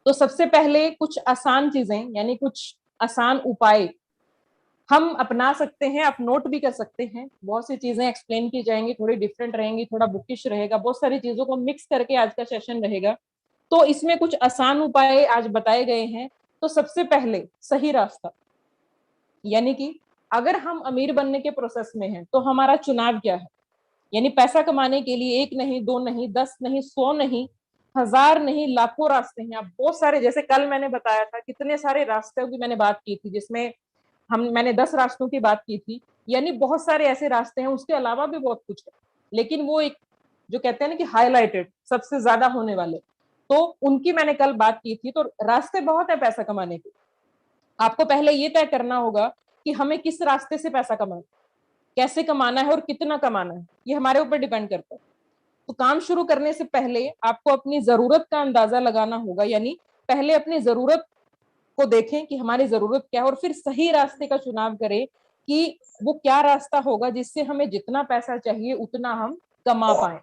तो सबसे पहले कुछ आसान चीजें, यानी कुछ आसान उपाय हम अपना सकते हैं। आप नोट भी कर सकते हैं। बहुत सी चीजें एक्सप्लेन की जाएंगी, थोड़ी डिफरेंट रहेंगी, थोड़ा बुकिश रहेगा, बहुत सारी चीजों को मिक्स करके आज का सेशन रहेगा। तो इसमें कुछ आसान उपाय आज बताए गए हैं। तो सबसे पहले सही रास्ता, यानी कि अगर हम अमीर बनने के प्रोसेस में हैं तो हमारा चुनाव क्या है। यानी पैसा कमाने के लिए एक नहीं, दो नहीं, 10 नहीं, 100 नहीं, हजार नहीं, लाखों रास्ते हैं। अब बहुत सारे, जैसे कल मैंने बताया था कितने सारे रास्तों की मैंने बात की थी, जिसमें मैंने 10 रास्तों की बात की थी। यानी बहुत सारे ऐसे रास्ते हैं, उसके अलावा भी बहुत कुछ है, लेकिन वो एक जो कहते हैं ना कि हाईलाइटेड, सबसे ज्यादा होने वाले, तो उनकी मैंने कल बात की थी। तो रास्ते बहुत है पैसा कमाने के। आपको पहले ये तय करना होगा कि हमें किस रास्ते से पैसा कमाना, कैसे कमाना है और कितना कमाना है, ये हमारे ऊपर डिपेंड करता है। तो काम शुरू करने से पहले आपको अपनी जरूरत का अंदाजा लगाना होगा। यानी पहले अपनी जरूरत को देखें कि हमारी जरूरत क्या है, और फिर सही रास्ते का चुनाव करें कि वो क्या रास्ता होगा जिससे हमें जितना पैसा चाहिए उतना हम कमा पाए।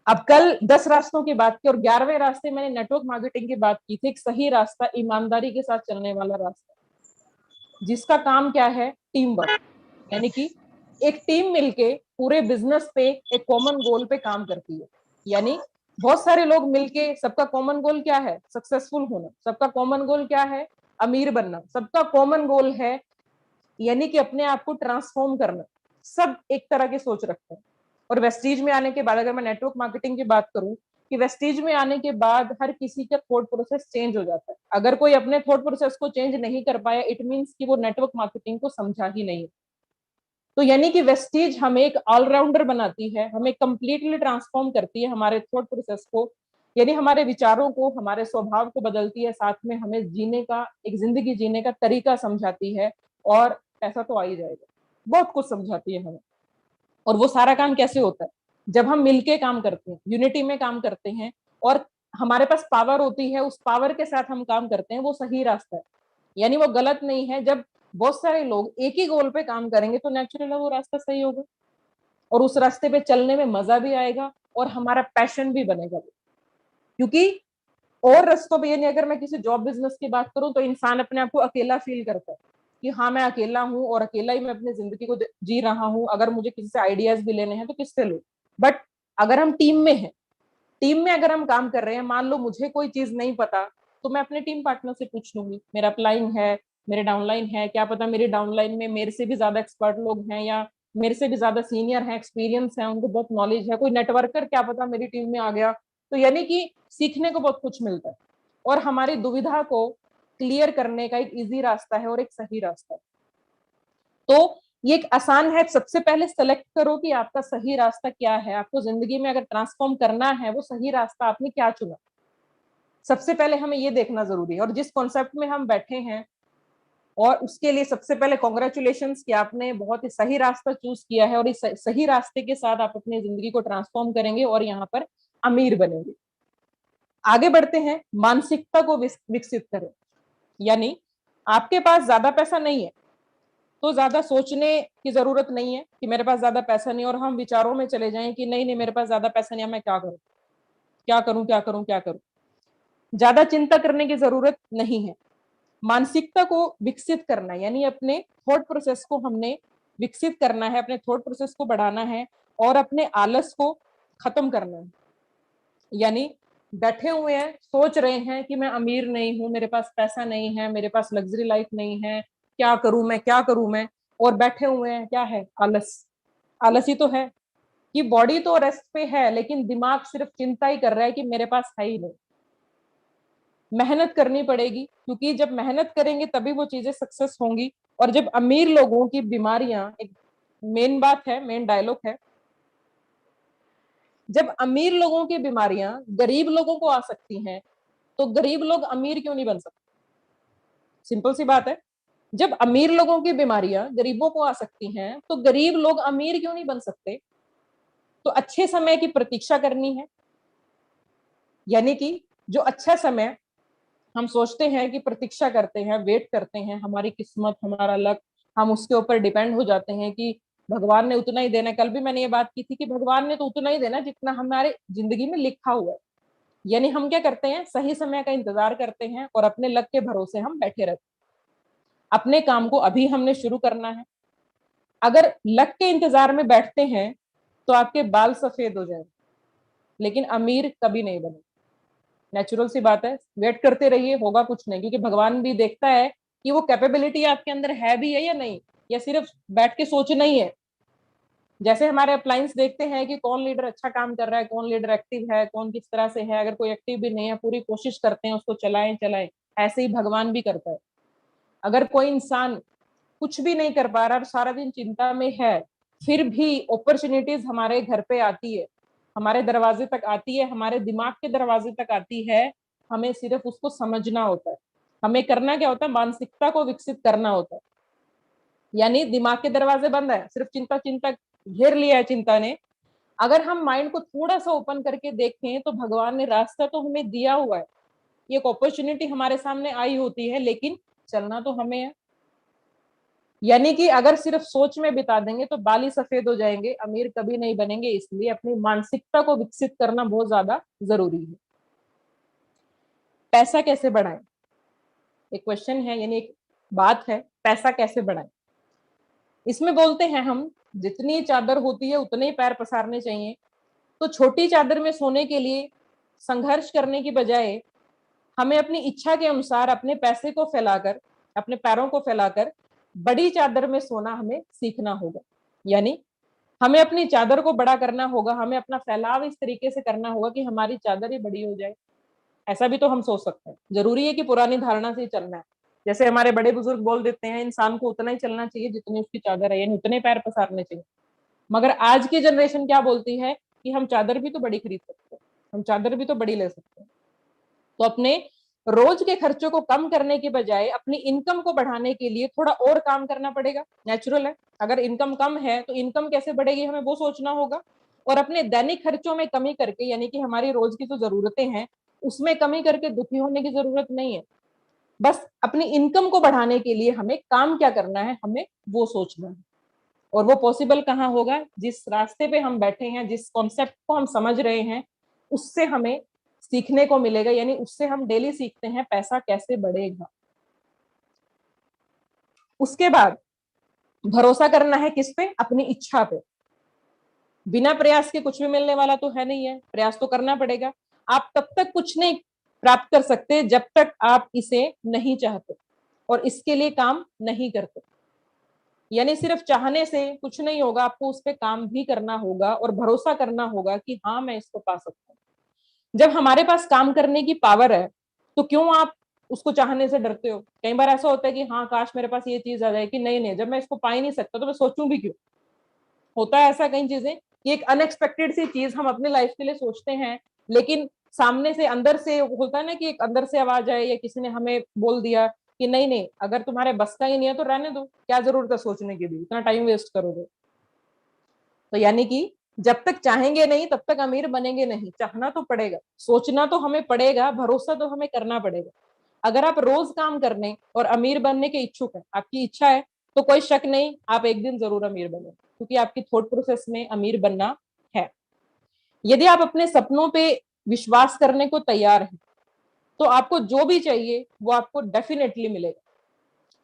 अब कल 10 रास्तों की बात की और 11वें रास्ते मैंने नेटवर्क मार्केटिंग की बात की थी। एक सही रास्ता, ईमानदारी के साथ चलने वाला रास्ता, जिसका काम क्या है, टीम वर्क। यानी कि एक टीम मिलके पूरे बिजनेस पे एक कॉमन गोल पे काम करती है। यानी बहुत सारे लोग मिलके, सबका कॉमन गोल क्या है, सक्सेसफुल होना। सबका कॉमन गोल क्या है, अमीर बनना। सबका कॉमन गोल है यानी कि अपने आप को ट्रांसफॉर्म करना। सब एक तरह की सोच रखते हैं। और वेस्टीज में आने के बाद, अगर मैं नेटवर्क मार्केटिंग की बात करूं, कि वेस्टीज में आने के बाद हर किसी का थॉट प्रोसेस चेंज हो जाता है। अगर कोई अपने थॉट प्रोसेस को चेंज नहीं कर पाया, इट मींस कि वो नेटवर्क मार्केटिंग को समझा ही नहीं। तो यानी कि वेस्टीज हमें एक ऑलराउंडर बनाती है, हमें कंप्लीटली ट्रांसफॉर्म करती है, हमारे थॉट प्रोसेस को, यानी हमारे विचारों को, हमारे स्वभाव को बदलती है, साथ में हमें जीने का, एक जिंदगी जीने का तरीका समझाती है। और पैसा तो आ ही जाएगा, बहुत कुछ समझाती है हमें। और वो सारा काम कैसे होता है, जब हम मिलके काम करते हैं, यूनिटी में काम करते हैं, और हमारे पास पावर होती है, उस पावर के साथ हम काम करते हैं, वो सही रास्ता है। यानी वो गलत नहीं है। जब बहुत सारे लोग एक ही गोल पे काम करेंगे तो नेचुरली वो रास्ता सही होगा, और उस रास्ते पे चलने में मजा भी आएगा और हमारा पैशन भी बनेगा। क्योंकि और रास्तों पे, यानी अगर मैं किसी जॉब बिजनेस की बात करूं तो इंसान अपने आप को अकेला फील करता है कि हाँ मैं अकेला हूं और अकेला ही मैं अपनी जिंदगी को जी रहा हूं। अगर मुझे किसी से आइडियाज भी लेने हैं तो किससे लूं। बट अगर हम टीम में हैं, टीम में अगर हम काम कर रहे हैं, मान लो मुझे कोई चीज नहीं पता, तो मैं अपने टीम पार्टनर से पूछ लूंगी। मेरा अपलाइन है, मेरे डाउनलाइन है, क्या पता मेरे डाउनलाइन में मेरे से भी ज्यादा एक्सपर्ट लोग हैं, या मेरे से भी ज्यादा सीनियर हैं, एक्सपीरियंस है, उनको बहुत नॉलेज है। कोई नेटवर्कर क्या पता मेरी टीम में आ गया। तो यानी कि सीखने को बहुत कुछ मिलता है, और हमारी दुविधा को क्लियर करने का एक इजी रास्ता है और एक सही रास्ता है। तो ये एक आसान है। सबसे पहले सेलेक्ट करो कि आपका सही रास्ता क्या है। आपको जिंदगी में अगर ट्रांसफॉर्म करना है, वो सही रास्ता आपने क्या चुना, सबसे पहले हमें ये देखना जरूरी है। और जिस कॉन्सेप्ट में हम बैठे हैं, और उसके लिए सबसे पहले कॉन्ग्रेचुलेशन कि आपने बहुत ही सही रास्ता चूज किया है, और इस सही रास्ते के साथ आप अपनी जिंदगी को ट्रांसफॉर्म करेंगे और यहाँ पर अमीर बनेंगे। आगे बढ़ते हैं, मानसिकता को विकसित करें। यानी आपके पास ज्यादा पैसा नहीं है तो ज्यादा सोचने की जरूरत नहीं है कि मेरे पास ज्यादा पैसा नहीं, और हम विचारों में चले जाएं कि नहीं नहीं मेरे पास ज्यादा पैसा नहीं है, मैं क्या करूं, क्या करूं, क्या करूं, क्या करूं। ज्यादा चिंता करने की जरूरत नहीं है। मानसिकता को विकसित करना है, यानी अपने थॉट प्रोसेस को हमने विकसित करना है, अपने थॉट प्रोसेस को बढ़ाना है, और अपने आलस को खत्म करना है। यानी बैठे हुए हैं, सोच रहे हैं कि मैं अमीर नहीं हूं, मेरे पास पैसा नहीं है, मेरे पास लग्जरी लाइफ नहीं है, क्या करूं मैं, क्या करूं मैं। और बैठे हुए हैं, क्या है, आलस। आलस ही तो है कि बॉडी तो रेस्ट पे है, लेकिन दिमाग सिर्फ चिंता ही कर रहा है कि मेरे पास है ही नहीं। मेहनत करनी पड़ेगी, क्योंकि जब मेहनत करेंगे तभी वो चीजें सक्सेस होंगी। और जब अमीर लोगों की बीमारियां, एक मेन बात है, मेन डायलॉग है, जब अमीर लोगों की बीमारियां गरीब लोगों को आ सकती हैं, तो गरीब लोग अमीर क्यों नहीं बन सकते। सिंपल सी बात है। जब अमीर लोगों की बीमारियां गरीबों को आ सकती हैं, तो गरीब लोग अमीर क्यों नहीं बन सकते। तो अच्छे समय की प्रतीक्षा करनी है। यानी कि जो अच्छा समय हम सोचते हैं कि प्रतीक्षा करते हैं, वेट करते हैं, हमारी किस्मत, हमारा लक, हम उसके ऊपर डिपेंड हो जाते हैं कि भगवान ने उतना ही देना। कल भी मैंने ये बात की थी कि भगवान ने तो उतना ही देना जितना हमारे जिंदगी में लिखा हुआ है। यानी हम क्या करते हैं, सही समय का इंतजार करते हैं और अपने लक के भरोसे हम बैठे रहते हैं। अपने काम को अभी हमने शुरू करना है। अगर लक के इंतजार में बैठते हैं तो आपके बाल सफेद हो जाए, लेकिन अमीर कभी नहीं बने। नेचुरल सी बात है, वेट करते रहिए, होगा कुछ नहीं, क्योंकि भगवान भी देखता है कि वो कैपेबिलिटी आपके अंदर है भी है या नहीं, या सिर्फ बैठ के सोचना ही है। जैसे हमारे अप्लायंस देखते हैं कि कौन लीडर अच्छा काम कर रहा है, कौन लीडर एक्टिव है, कौन किस तरह से है, अगर कोई एक्टिव भी नहीं है पूरी कोशिश करते हैं उसको चलाएं चलाएं, ऐसे ही भगवान भी करता है। अगर कोई इंसान कुछ भी नहीं कर पा रहा और सारा दिन चिंता में है, फिर भी अपॉर्चुनिटीज हमारे घर पे आती है, हमारे दरवाजे तक आती है, हमारे दिमाग के दरवाजे तक आती है, हमें सिर्फ उसको समझना होता है। हमें करना क्या होता है, मानसिकता को विकसित करना होता है। यानी दिमाग के दरवाजे बंद है, सिर्फ चिंता चिंता घेर लिया है चिंता ने। अगर हम माइंड को थोड़ा सा ओपन करके देखें तो भगवान ने रास्ता तो हमें दिया हुआ है, ये एक अपॉर्चुनिटी हमारे सामने आई होती है, लेकिन चलना तो हमें है। यानी कि अगर सिर्फ सोच में बिता देंगे तो बाल ही सफेद हो जाएंगे, अमीर कभी नहीं बनेंगे। इसलिए अपनी मानसिकता को विकसित करना बहुत ज्यादा जरूरी है। पैसा कैसे बढ़ाएं, एक क्वेश्चन है, यानी एक बात है, पैसा कैसे बढ़ाएं। इसमें बोलते हैं हम, जितनी चादर होती है उतने ही पैर पसारने चाहिए। तो छोटी चादर में सोने के लिए संघर्ष करने की बजाय हमें अपनी इच्छा के अनुसार अपने पैसे को फैलाकर, अपने पैरों को फैलाकर बड़ी चादर में सोना हमें सीखना होगा। यानी हमें अपनी चादर को बड़ा करना होगा, हमें अपना फैलाव इस तरीके से करना होगा कि हमारी चादर ही बड़ी हो जाए। ऐसा भी तो हम सोच सकते हैं, जरूरी है कि पुरानी धारणा से ही चलना है। जैसे हमारे बड़े बुजुर्ग बोल देते हैं, इंसान को उतना ही चलना चाहिए जितनी उसकी चादर है, यानी उतने पैर पसारने चाहिए। मगर आज की जनरेशन क्या बोलती है कि हम चादर भी तो बड़ी खरीद सकते हैं, हम चादर भी तो बड़ी ले सकते हैं। तो अपने रोज के खर्चों को कम करने के बजाय अपनी इनकम को बढ़ाने के लिए थोड़ा और काम करना पड़ेगा। नेचुरल है, अगर इनकम कम है तो इनकम कैसे बढ़ेगी हमें वो सोचना होगा। और अपने दैनिक खर्चों में कमी करके, यानी कि हमारी रोज की जो जरूरतें हैं उसमें कमी करके दुखी होने की जरूरत नहीं है। बस अपनी इनकम को बढ़ाने के लिए हमें काम क्या करना है, हमें वो सोचना है। और वो पॉसिबल कहाँ होगा, जिस रास्ते पे हम बैठे हैं, जिस कॉन्सेप्ट को हम समझ रहे हैं, उससे हमें सीखने को मिलेगा। यानी उससे हम डेली सीखते हैं पैसा कैसे बढ़ेगा। उसके बाद भरोसा करना है किस पे, अपनी इच्छा पे। बिना प्रयास के कुछ भी मिलने वाला तो है नहीं है, प्रयास तो करना पड़ेगा। आप तब तक कुछ नहीं प्राप्त कर सकते जब तक आप इसे नहीं चाहते और इसके लिए काम नहीं करते। यानी सिर्फ चाहने से कुछ नहीं होगा, आपको उस पर काम भी करना होगा और भरोसा करना होगा कि हाँ मैं इसको पा सकता हूँ। जब हमारे पास काम करने की पावर है तो क्यों आप उसको चाहने से डरते हो। कई बार ऐसा होता है कि हाँ काश मेरे पास ये चीज आ जाए, कि नहीं नहीं जब मैं इसको पा ही नहीं सकता तो मैं सोचूं भी क्यों। होता है ऐसा कई चीजें कि एक अनएक्सपेक्टेड सी चीज हम अपने लाइफ के लिए सोचते हैं, लेकिन सामने से अंदर से होता है ना कि एक अंदर से आवाज आए या किसी ने हमें बोल दिया कि नहीं नहीं अगर तुम्हारे बस का ही नहीं है तो रहने दो, क्या जरूरत है सोचने की भी, इतना टाइम वेस्ट करोगे। तो यानी कि जब तक चाहेंगे नहीं तब तक अमीर बनेंगे नहीं। चाहना तो पड़ेगा, सोचना तो हमें पड़ेगा, भरोसा तो हमें करना पड़ेगा। अगर आप रोज काम करने और अमीर बनने के इच्छुक हैं, आपकी इच्छा है, तो कोई शक नहीं आप एक दिन जरूर अमीर बने, क्योंकि आपकी थॉट प्रोसेस में अमीर बनना है। यदि आप अपने सपनों पे विश्वास करने को तैयार हैं तो आपको जो भी चाहिए वो आपको डेफिनेटली मिलेगा।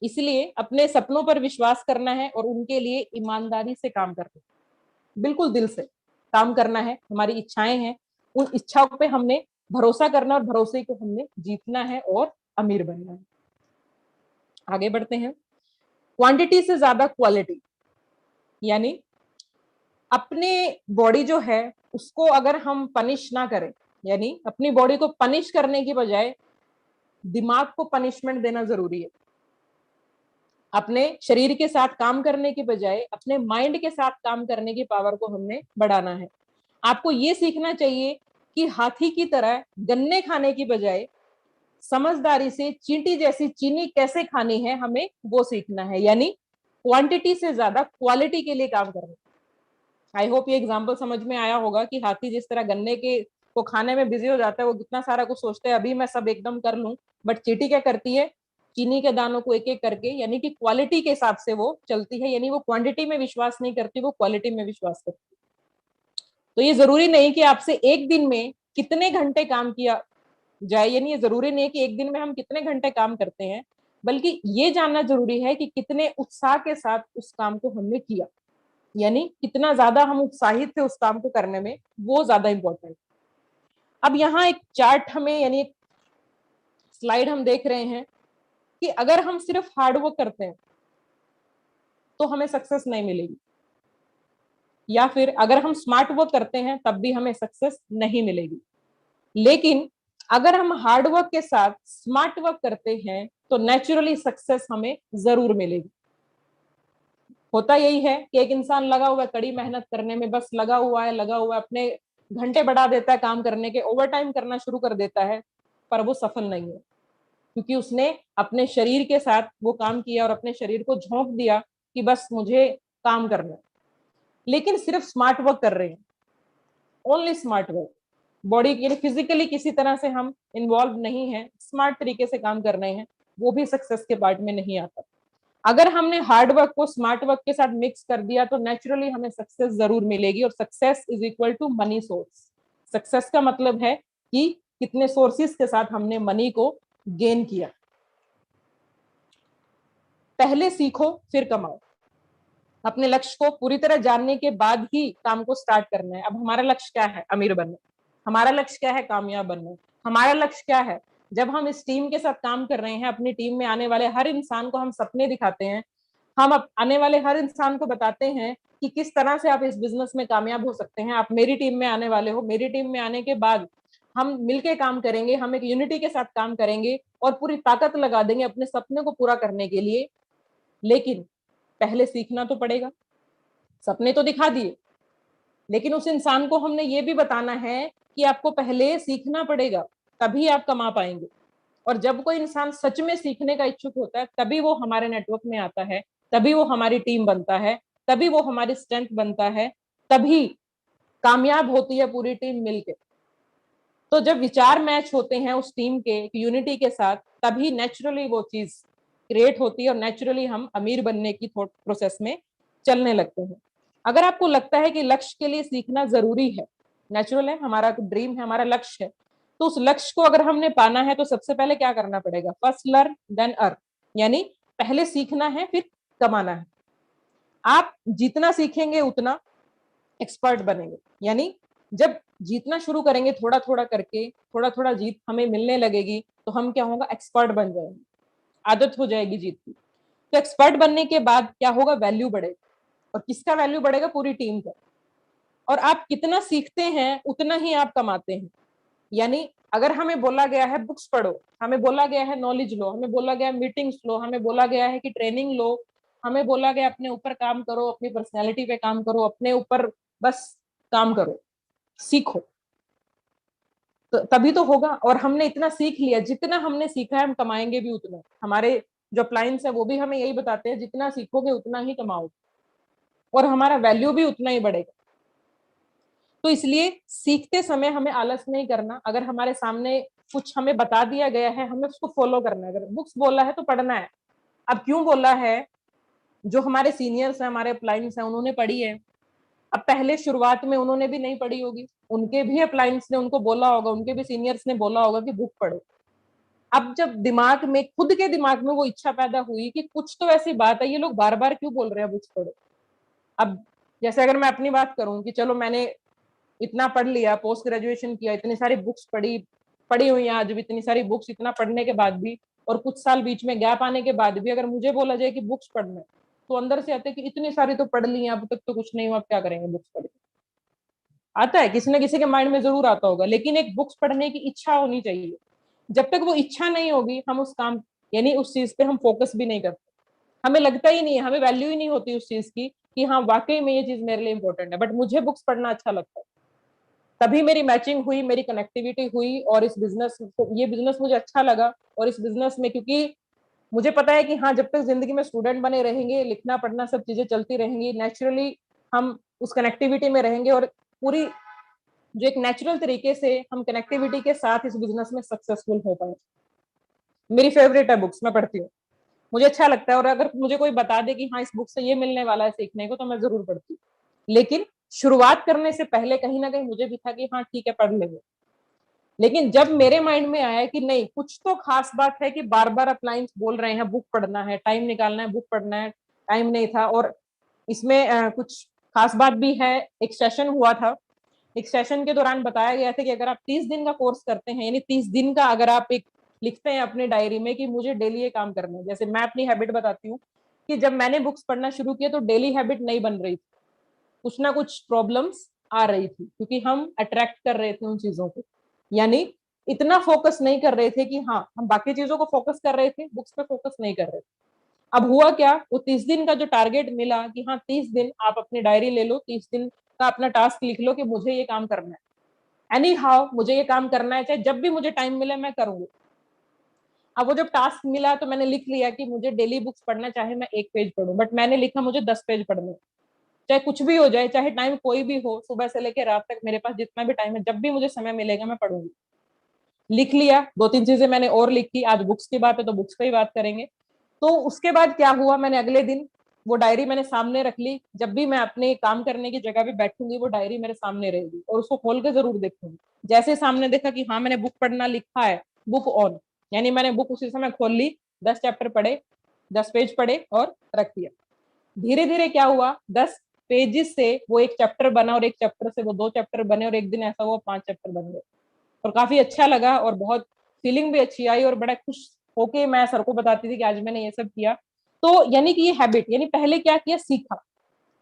इसलिए अपने सपनों पर विश्वास करना है और उनके लिए ईमानदारी से काम करना है, बिल्कुल दिल से काम करना है। हमारी इच्छाएं हैं, उन इच्छाओं पे हमने भरोसा करना और भरोसे को हमने जीतना है और अमीर बनना है। आगे बढ़ते हैं। क्वांटिटी से ज्यादा क्वालिटी, यानी अपने बॉडी जो है उसको अगर हम पनिश ना करें, यानी अपनी बॉडी को पनिश करने की बजाय दिमाग को पनिशमेंट देना जरूरी है। अपने शरीर के साथ काम करने के बजाय अपने माइंड के साथ काम करने की पावर को हमने बढ़ाना है। आपको ये सीखना चाहिए कि हाथी की तरह गन्ने खाने की बजाय समझदारी से चींटी जैसी चीनी कैसे खानी है, हमें वो सीखना है। यानी क्वांटिटी से ज्यादा क्वालिटी के लिए काम करना। आई होप ये एग्जाम्पल समझ में आया होगा कि हाथी जिस तरह गन्ने के को खाने में बिजी हो जाता है, वो कितना सारा कुछ सोचता है अभी मैं सब एकदम कर लूं, बट चींटी क्या करती है, चीनी के दानों को एक एक करके, यानी कि क्वालिटी के हिसाब से वो चलती है। यानी वो क्वांटिटी में विश्वास नहीं करती, वो क्वालिटी में विश्वास करती है। तो ये जरूरी नहीं कि आपसे एक दिन में कितने घंटे काम किया जाए, यानी ये जरूरी नहीं है कि एक दिन में हम कितने घंटे काम करते हैं, बल्कि ये जानना जरूरी है कि कितने उत्साह के साथ उस काम को हमने किया, यानी कितना ज्यादा हम उत्साहित थे उस काम को करने में, वो ज्यादा इंपॉर्टेंट। अब यहाँ एक चार्ट हमें, यानी एक स्लाइड हम देख रहे हैं कि अगर हम सिर्फ हार्डवर्क करते हैं तो हमें सक्सेस नहीं मिलेगी, या फिर अगर हम स्मार्ट वर्क करते हैं तब भी हमें सक्सेस नहीं मिलेगी। लेकिन अगर हम हार्ड वर्क के साथ स्मार्ट वर्क करते हैं तो नेचुरली सक्सेस हमें जरूर मिलेगी। होता यही है कि एक इंसान लगा हुआ है कड़ी मेहनत करने में, बस लगा हुआ है अपने घंटे बढ़ा देता है काम करने के, ओवर टाइम करना शुरू कर देता है, पर वो सफल नहीं है, क्योंकि उसने अपने शरीर के साथ वो काम किया और अपने शरीर को झोंक दिया कि बस मुझे काम करना है। लेकिन सिर्फ स्मार्ट वर्क कर रहे हैं, ओनली स्मार्ट वर्क, बॉडी के लिए फिजिकली किसी तरह से हम इन्वॉल्व नहीं है, स्मार्ट तरीके से काम कर रहे हैं, वो भी सक्सेस के पार्ट में नहीं आता। अगर हमने हार्ड वर्क को स्मार्ट वर्क के साथ मिक्स कर दिया तो नेचुरली हमें सक्सेस जरूर मिलेगी। और success is equal to money source. Success का मतलब है कि कितने सोर्सेस के साथ हमने मनी को गेन किया। पहले सीखो फिर कमाओ। अपने लक्ष्य को पूरी तरह जानने के बाद ही काम को स्टार्ट करना है। अब हमारा लक्ष्य क्या है? अमीर बनना। हमारा लक्ष्य क्या है? कामयाब बनना। हमारा लक्ष्य क्या है? जब हम इस टीम के साथ काम कर रहे हैं, अपनी टीम में आने वाले हर इंसान को हम सपने दिखाते हैं, हम आने वाले हर इंसान को बताते हैं कि किस तरह से आप इस बिजनेस में कामयाब हो सकते हैं। आप मेरी टीम में आने वाले हो, मेरी टीम में आने के बाद हम मिलके काम करेंगे, हम एक यूनिटी के साथ काम करेंगे और पूरी ताकत लगा देंगे अपने सपने को पूरा करने के लिए। लेकिन पहले सीखना तो पड़ेगा। सपने तो दिखा दिए, लेकिन उस इंसान को हमने ये भी बताना है कि आपको पहले सीखना पड़ेगा, तभी आप कमा पाएंगे। और जब कोई इंसान सच में सीखने का इच्छुक होता है, तभी वो हमारे नेटवर्क में आता है, तभी वो हमारी टीम बनता है, तभी वो हमारी स्ट्रेंथ बनता है, तभी कामयाब होती है पूरी टीम मिलके। तो जब विचार मैच होते हैं उस टीम के यूनिटी के साथ, तभी नेचुरली वो चीज क्रिएट होती है और नेचुरली हम अमीर बनने की थॉट प्रोसेस में चलने लगते हैं। अगर आपको लगता है कि लक्ष्य के लिए सीखना जरूरी है, नेचुरल है, हमारा ड्रीम है, हमारा लक्ष्य है, तो उस लक्ष्य को अगर हमने पाना है तो सबसे पहले क्या करना पड़ेगा? फर्स्ट लर्न देन अर्न, यानी पहले सीखना है फिर कमाना है। आप जितना सीखेंगे उतना एक्सपर्ट बनेंगे, यानी जब जीतना शुरू करेंगे थोड़ा थोड़ा करके, थोड़ा थोड़ा जीत हमें मिलने लगेगी, तो हम क्या होगा? एक्सपर्ट बन जाएंगे, आदत हो जाएगी जीत की। तो एक्सपर्ट बनने के बाद क्या होगा? वैल्यू बढ़ेगा। और किसका वैल्यू बढ़ेगा? पूरी टीम का। और आप कितना सीखते हैं उतना ही आप कमाते हैं। यानी अगर हमें बोला गया है बुक्स पढ़ो, हमें बोला गया है नॉलेज लो, हमें बोला गया है मीटिंग्स लो, हमें बोला गया है कि ट्रेनिंग लो, हमें बोला गया अपने ऊपर काम करो, अपनी पर्सनैलिटी पे काम करो, अपने ऊपर बस काम करो, सीखो, तो तभी तो होगा। और हमने इतना सीख लिया, जितना हमने सीखा है हम कमाएंगे भी उतना। हमारे जो अप्लायंस है वो भी हमें यही बताते हैं, जितना सीखोगे उतना ही कमाओगे और हमारा वैल्यू भी उतना ही बढ़ेगा। तो इसलिए सीखते समय हमें आलस नहीं करना। अगर हमारे सामने कुछ हमें बता दिया गया है, हमें उसको फॉलो करना है। अगर बुक्स बोला है तो पढ़ना है। अब क्यों बोला है? जो हमारे सीनियर्स हैं, हमारे अप्लायंस हैं, उन्होंने पढ़ी है। अब पहले शुरुआत में उन्होंने भी नहीं पढ़ी होगी, उनके भी अप्लायंस ने उनको बोला होगा, उनके भी सीनियर्स ने बोला होगा कि बुक पढ़ो। अब जब दिमाग में, खुद के दिमाग में वो इच्छा पैदा हुई कि कुछ तो ऐसी बात है, ये लोग बार बार क्यों बोल रहे हैं बुक्स पढ़ो। अब जैसे अगर मैं अपनी बात करूं कि चलो मैंने इतना पढ़ लिया, पोस्ट ग्रेजुएशन किया, इतनी सारी बुक्स पढ़ी पढ़ी हुई हैं आज भी, इतनी सारी बुक्स, इतना पढ़ने के बाद भी और कुछ साल बीच में गैप आने के बाद भी अगर मुझे बोला जाए कि बुक्स पढ़ना है, तो अंदर से आते कि इतनी सारी तो पढ़ ली हैं, अब तक तो कुछ नहीं हुआ, अब क्या करेंगे बुक्स पढ़ के। आता है, किसी ना किसी के माइंड में जरूर आता होगा, लेकिन एक बुक्स पढ़ने की इच्छा होनी चाहिए। जब तक वो इच्छा नहीं होगी, हम उस काम, यानी उस चीज पे हम फोकस भी नहीं करते। हमें लगता ही नहीं है, हमें वैल्यू ही नहीं होती उस चीज की कि हाँ वाकई में ये चीज मेरे लिए इंपॉर्टेंट है। बट मुझे बुक्स पढ़ना अच्छा लगता है, तभी मेरी मैचिंग हुई, मेरी कनेक्टिविटी हुई और इस बिजनेस, ये बिजनेस मुझे अच्छा लगा। और इस बिजनेस में, क्योंकि मुझे पता है कि हाँ जब तक जिंदगी में स्टूडेंट बने रहेंगे, लिखना पढ़ना सब चीजें चलती रहेंगी, नेचुरली हम उस कनेक्टिविटी में रहेंगे और पूरी जो एक नेचुरल तरीके से हम कनेक्टिविटी के साथ इस बिजनेस में सक्सेसफुल हो पाए। मेरी फेवरेट है बुक्स, मैं पढ़ती हूँ, मुझे अच्छा लगता है। और अगर मुझे कोई बता दे कि हाँ इस बुक से ये मिलने वाला है सीखने को, तो मैं जरूर पढ़ती हूँ। लेकिन शुरुआत करने से पहले कहीं ना कहीं मुझे भी था कि हाँ ठीक है पढ़ लेंगे, लेकिन जब मेरे माइंड में आया कि नहीं, कुछ तो खास बात है कि बार बार अपलाइंस बोल रहे हैं बुक पढ़ना है, टाइम निकालना है, बुक पढ़ना है, टाइम नहीं था। और इसमें कुछ खास बात भी है। एक सेशन हुआ था, एक सेशन के दौरान बताया गया था कि अगर आप 30 दिन का कोर्स करते हैं, यानी 30 दिन का अगर आप एक लिखते हैं अपनी डायरी में कि मुझे डेली ये काम करना है। जैसे मैं अपनी हैबिट बताती हूँ कि जब मैंने बुक्स पढ़ना शुरू किया तो डेली हैबिट नहीं बन रही थी, कुछ ना कुछ प्रॉब्लम्स आ रही थी, क्योंकि हम अट्रैक्ट कर रहे थे उन चीजों को, यानी इतना फोकस नहीं कर रहे थे कि हाँ, हम बाकी चीजों को फोकस कर रहे थे, बुक्स पे फोकस नहीं कर रहे थे। अब हुआ क्या, वो 30 दिन का जो टारगेट मिला कि हाँ 30 दिन आप अपनी डायरी ले लो, 30 दिन का अपना टास्क लिख लो कि मुझे ये काम करना है, एनी हाउ मुझे ये काम करना है, चाहे जब भी मुझे टाइम मिले मैं करूंगी। अब वो जब टास्क मिला तो मैंने लिख लिया कि मुझे डेली बुक्स पढ़ना, चाहे मैं 1 पेज पढ़ूं, बट मैंने लिखा मुझे 10 पेज पढ़ने, चाहे कुछ भी हो जाए, चाहे टाइम कोई भी हो, सुबह से लेकर रात तक मेरे पास जितना भी टाइम है, जब भी मुझे समय मिलेगा मैं पढ़ूंगी। लिख लिया। 2-3 चीजें मैंने और लिखी, आज बुक्स की बात है तो बुक्स पे ही बात करेंगे। तो उसके बाद क्या हुआ, मैंने अगले दिन वो डायरी मैंने सामने रख ली, जब भी मैं अपने काम करने की जगह पे बैठूंगी वो डायरी मेरे सामने रहेगी और उसको खोल के जरूर देखूंगी। जैसे सामने देखा कि हाँ मैंने बुक पढ़ना लिखा है, बुक ऑन, यानी मैंने बुक उसी समय खोल ली, 10 चैप्टर पढ़े, 10 पेज पढ़े और रख दिया। धीरे धीरे क्या हुआ, 10 पेजेस से वो एक चैप्टर बना और एक चैप्टर से वो 2 चैप्टर बने और एक दिन ऐसा हुआ 5 चैप्टर बन गए। और काफी अच्छा लगा और बहुत फीलिंग भी अच्छी आई और बड़ा खुश होके मैं सर को बताती थी कि आज मैंने ये सब किया। तो यानी कि ये हैबिट, यानी पहले क्या किया, सीखा,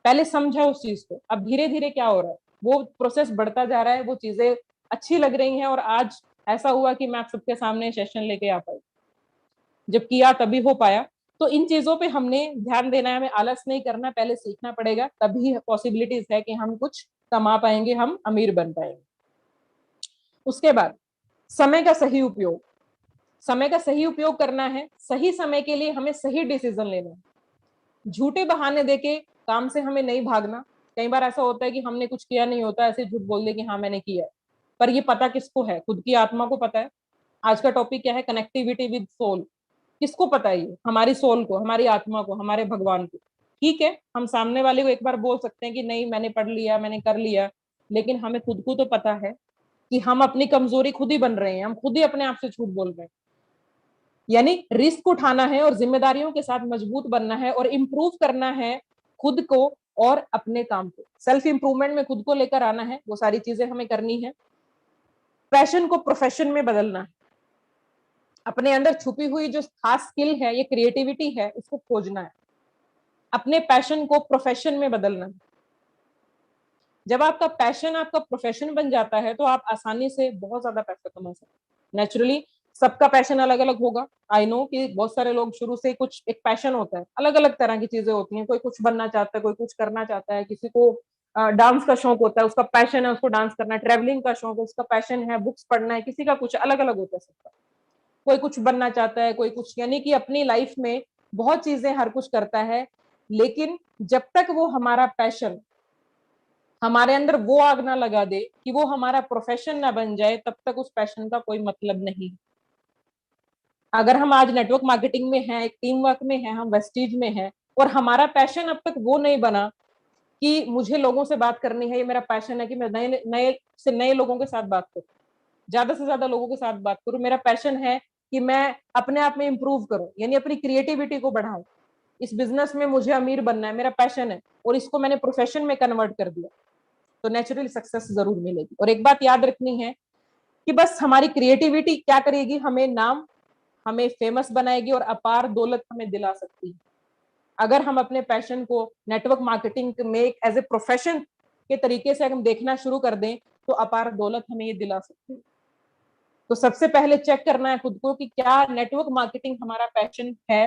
पहले समझा उस चीज को, अब धीरे धीरे क्या हो रहा है, वो प्रोसेस बढ़ता जा रहा है, वो चीजें अच्छी लग रही हैं और आज ऐसा हुआ कि मैं आप सबके सामने सेशन लेके आ पाई। जब किया तभी हो पाया। तो इन चीजों पे हमने ध्यान देना है, हमें आलस नहीं करना, पहले सीखना पड़ेगा, तभी पॉसिबिलिटीज है कि हम कुछ कमा पाएंगे, हम अमीर बन पाएंगे। उसके बाद समय का सही उपयोग, समय का सही उपयोग करना है, सही समय के लिए हमें सही डिसीजन लेना है। झूठे बहाने देके काम से हमें नहीं भागना। कई बार ऐसा होता है कि हमने कुछ किया नहीं होता, ऐसे झूठ बोल दे कि हाँ मैंने किया है, पर ये पता किसको है, खुद की आत्मा को पता है। आज का टॉपिक क्या है, कनेक्टिविटी विद सोल। किसको पता है ये, हमारी सोल को, हमारी आत्मा को, हमारे भगवान को। ठीक है, हम सामने वाले को एक बार बोल सकते हैं कि नहीं मैंने पढ़ लिया, मैंने कर लिया, लेकिन हमें खुद को तो पता है कि हम अपनी कमजोरी खुद ही बन रहे हैं, हम खुद ही अपने आप से झूठ बोल रहे हैं। यानी रिस्क उठाना है और जिम्मेदारियों के साथ मजबूत बनना है और इम्प्रूव करना है खुद को और अपने काम को, सेल्फ इंप्रूवमेंट में खुद को लेकर आना है, वो सारी चीजें हमें करनी है। पैशन को प्रोफेशन में बदलना है, अपने अंदर छुपी हुई जो खास स्किल है, ये क्रिएटिविटी है, उसको खोजना है, अपने पैशन को प्रोफेशन में बदलना है। जब आपका पैशन आपका प्रोफेशन बन जाता है तो आप आसानी से बहुत ज्यादा पैसा कमा सकते हैं। नेचुरली सबका पैशन अलग अलग होगा। आई नो कि बहुत सारे लोग शुरू से कुछ एक पैशन होता है, अलग अलग तरह की चीजें होती हैं, कोई कुछ बनना चाहता है, कोई कुछ करना चाहता है, किसी को डांस का शौक होता है, उसका पैशन है उसको डांस करना है, ट्रेवलिंग का शौक है उसका पैशन है बुक्स पढ़ना है, किसी का कुछ अलग अलग होता है सबका। कोई कुछ बनना चाहता है, कोई कुछ, यानी कि अपनी लाइफ में बहुत चीजें हर कुछ करता है। लेकिन जब तक वो हमारा पैशन हमारे अंदर वो आग ना लगा दे कि वो हमारा प्रोफेशन ना बन जाए, तब तक उस पैशन का कोई मतलब नहीं। अगर हम आज नेटवर्क मार्केटिंग में हैं, एक टीम वर्क में हैं, हम वेस्टीज में हैं और हमारा पैशन अब तक वो नहीं बना कि मुझे लोगों से बात करनी है, ये मेरा पैशन है कि मैं नए नए से नए लोगों के साथ बात करूं, ज्यादा से ज्यादा लोगों के साथ बात करूं, मेरा पैशन है कि मैं अपने आप में इंप्रूव करूं, यानी अपनी क्रिएटिविटी को बढ़ाऊं, इस बिजनेस में मुझे अमीर बनना है, मेरा पैशन है और इसको मैंने प्रोफेशन में कन्वर्ट कर दिया, तो नेचुरली सक्सेस जरूर मिलेगी। और एक बात याद रखनी है कि बस हमारी क्रिएटिविटी क्या करेगी, हमें नाम, हमें फेमस बनाएगी और अपार दौलत हमें दिला सकती है। अगर हम अपने पैशन को नेटवर्क मार्केटिंग में एक एज ए प्रोफेशन के तरीके से हम देखना शुरू कर दें तो अपार दौलत हमें ये दिला सकती है। तो सबसे पहले चेक करना है खुद को कि क्या नेटवर्क मार्केटिंग हमारा पैशन है।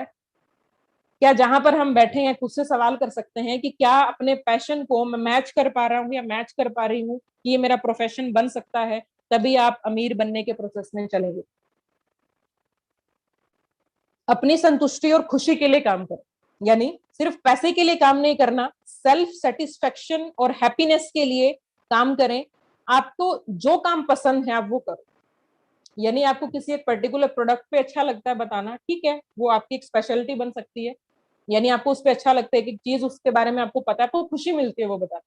क्या जहां पर हम बैठे हैं खुद से सवाल कर सकते हैं कि क्या अपने पैशन को मैं मैच कर पा रहा हूँ या मैच कर पा रही हूँ कि ये मेरा प्रोफेशन बन सकता है, तभी आप अमीर बनने के प्रोसेस में चलेंगे। अपनी संतुष्टि और खुशी के लिए काम करें, यानी सिर्फ पैसे के लिए काम नहीं करना, सेल्फ सेटिस्फेक्शन और हैप्पीनेस के लिए काम करें। आपको जो काम पसंद है आप वो करो, यानी आपको किसी एक पर्टिकुलर प्रोडक्ट पे अच्छा लगता है बताना, ठीक है, वो आपकी एक स्पेशलिटी बन सकती है, यानी आपको उस पर अच्छा लगता है कि चीज उसके बारे में आपको पता है, आपको खुशी मिलती है वो बताना।